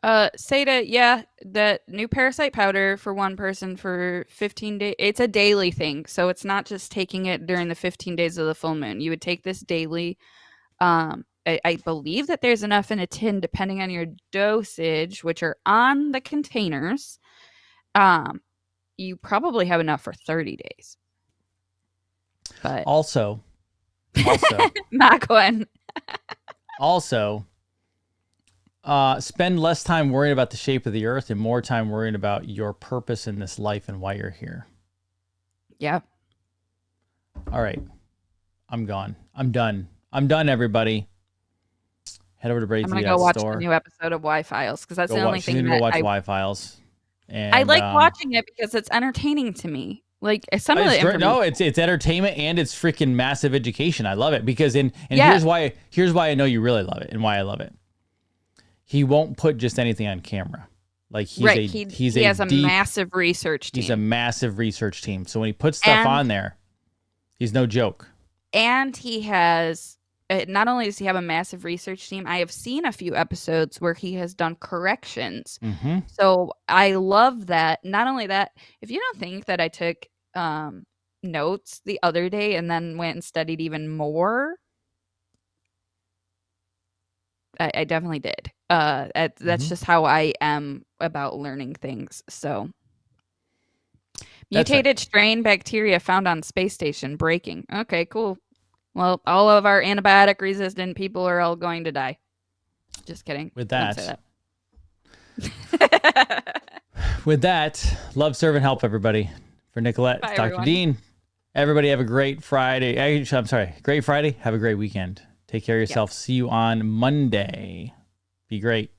Seda, yeah, that new parasite powder for one person for 15 days. It's a daily thing, so it's not just taking it during the 15 days of the full moon. You would take this daily. I believe that there's enough in a tin, depending on your dosage, which are on the containers. You probably have enough for 30 days. But also, not going. Also, spend less time worrying about the shape of the Earth and more time worrying about your purpose in this life and why you're here. Yeah. All right. I'm gone. I'm done, everybody. Head over to BraveTV. I'm going to go watch the new episode of Y-Files, because that's the only thing that watch Y-Files. And I like watching it because it's entertaining to me. Like some of the information. No, it's entertainment and it's freaking massive education. I love it because here's why I know you really love it and why I love it. he won't put just anything on camera. Like he has a massive research team. He's a massive research team. So when he puts stuff on there, he's no joke. And he has, not only does he have a massive research team, I have seen a few episodes where he has done corrections. Mm-hmm. So I love that. Not only that, if you don't think that I took notes the other day and then went and studied even more, I definitely did. That's just how I am about learning things. So, mutated strain bacteria found on space station breaking. Okay, cool. Well, all of our antibiotic resistant people are all going to die. Just kidding. With that. Don't say that. With that, love, serve, and help, everybody. For Nicolette, Bye, Dr. everyone. Dean, everybody have a great Friday. I'm sorry, great Friday. Have a great weekend. Take care of yourself. See you on Monday. Be great.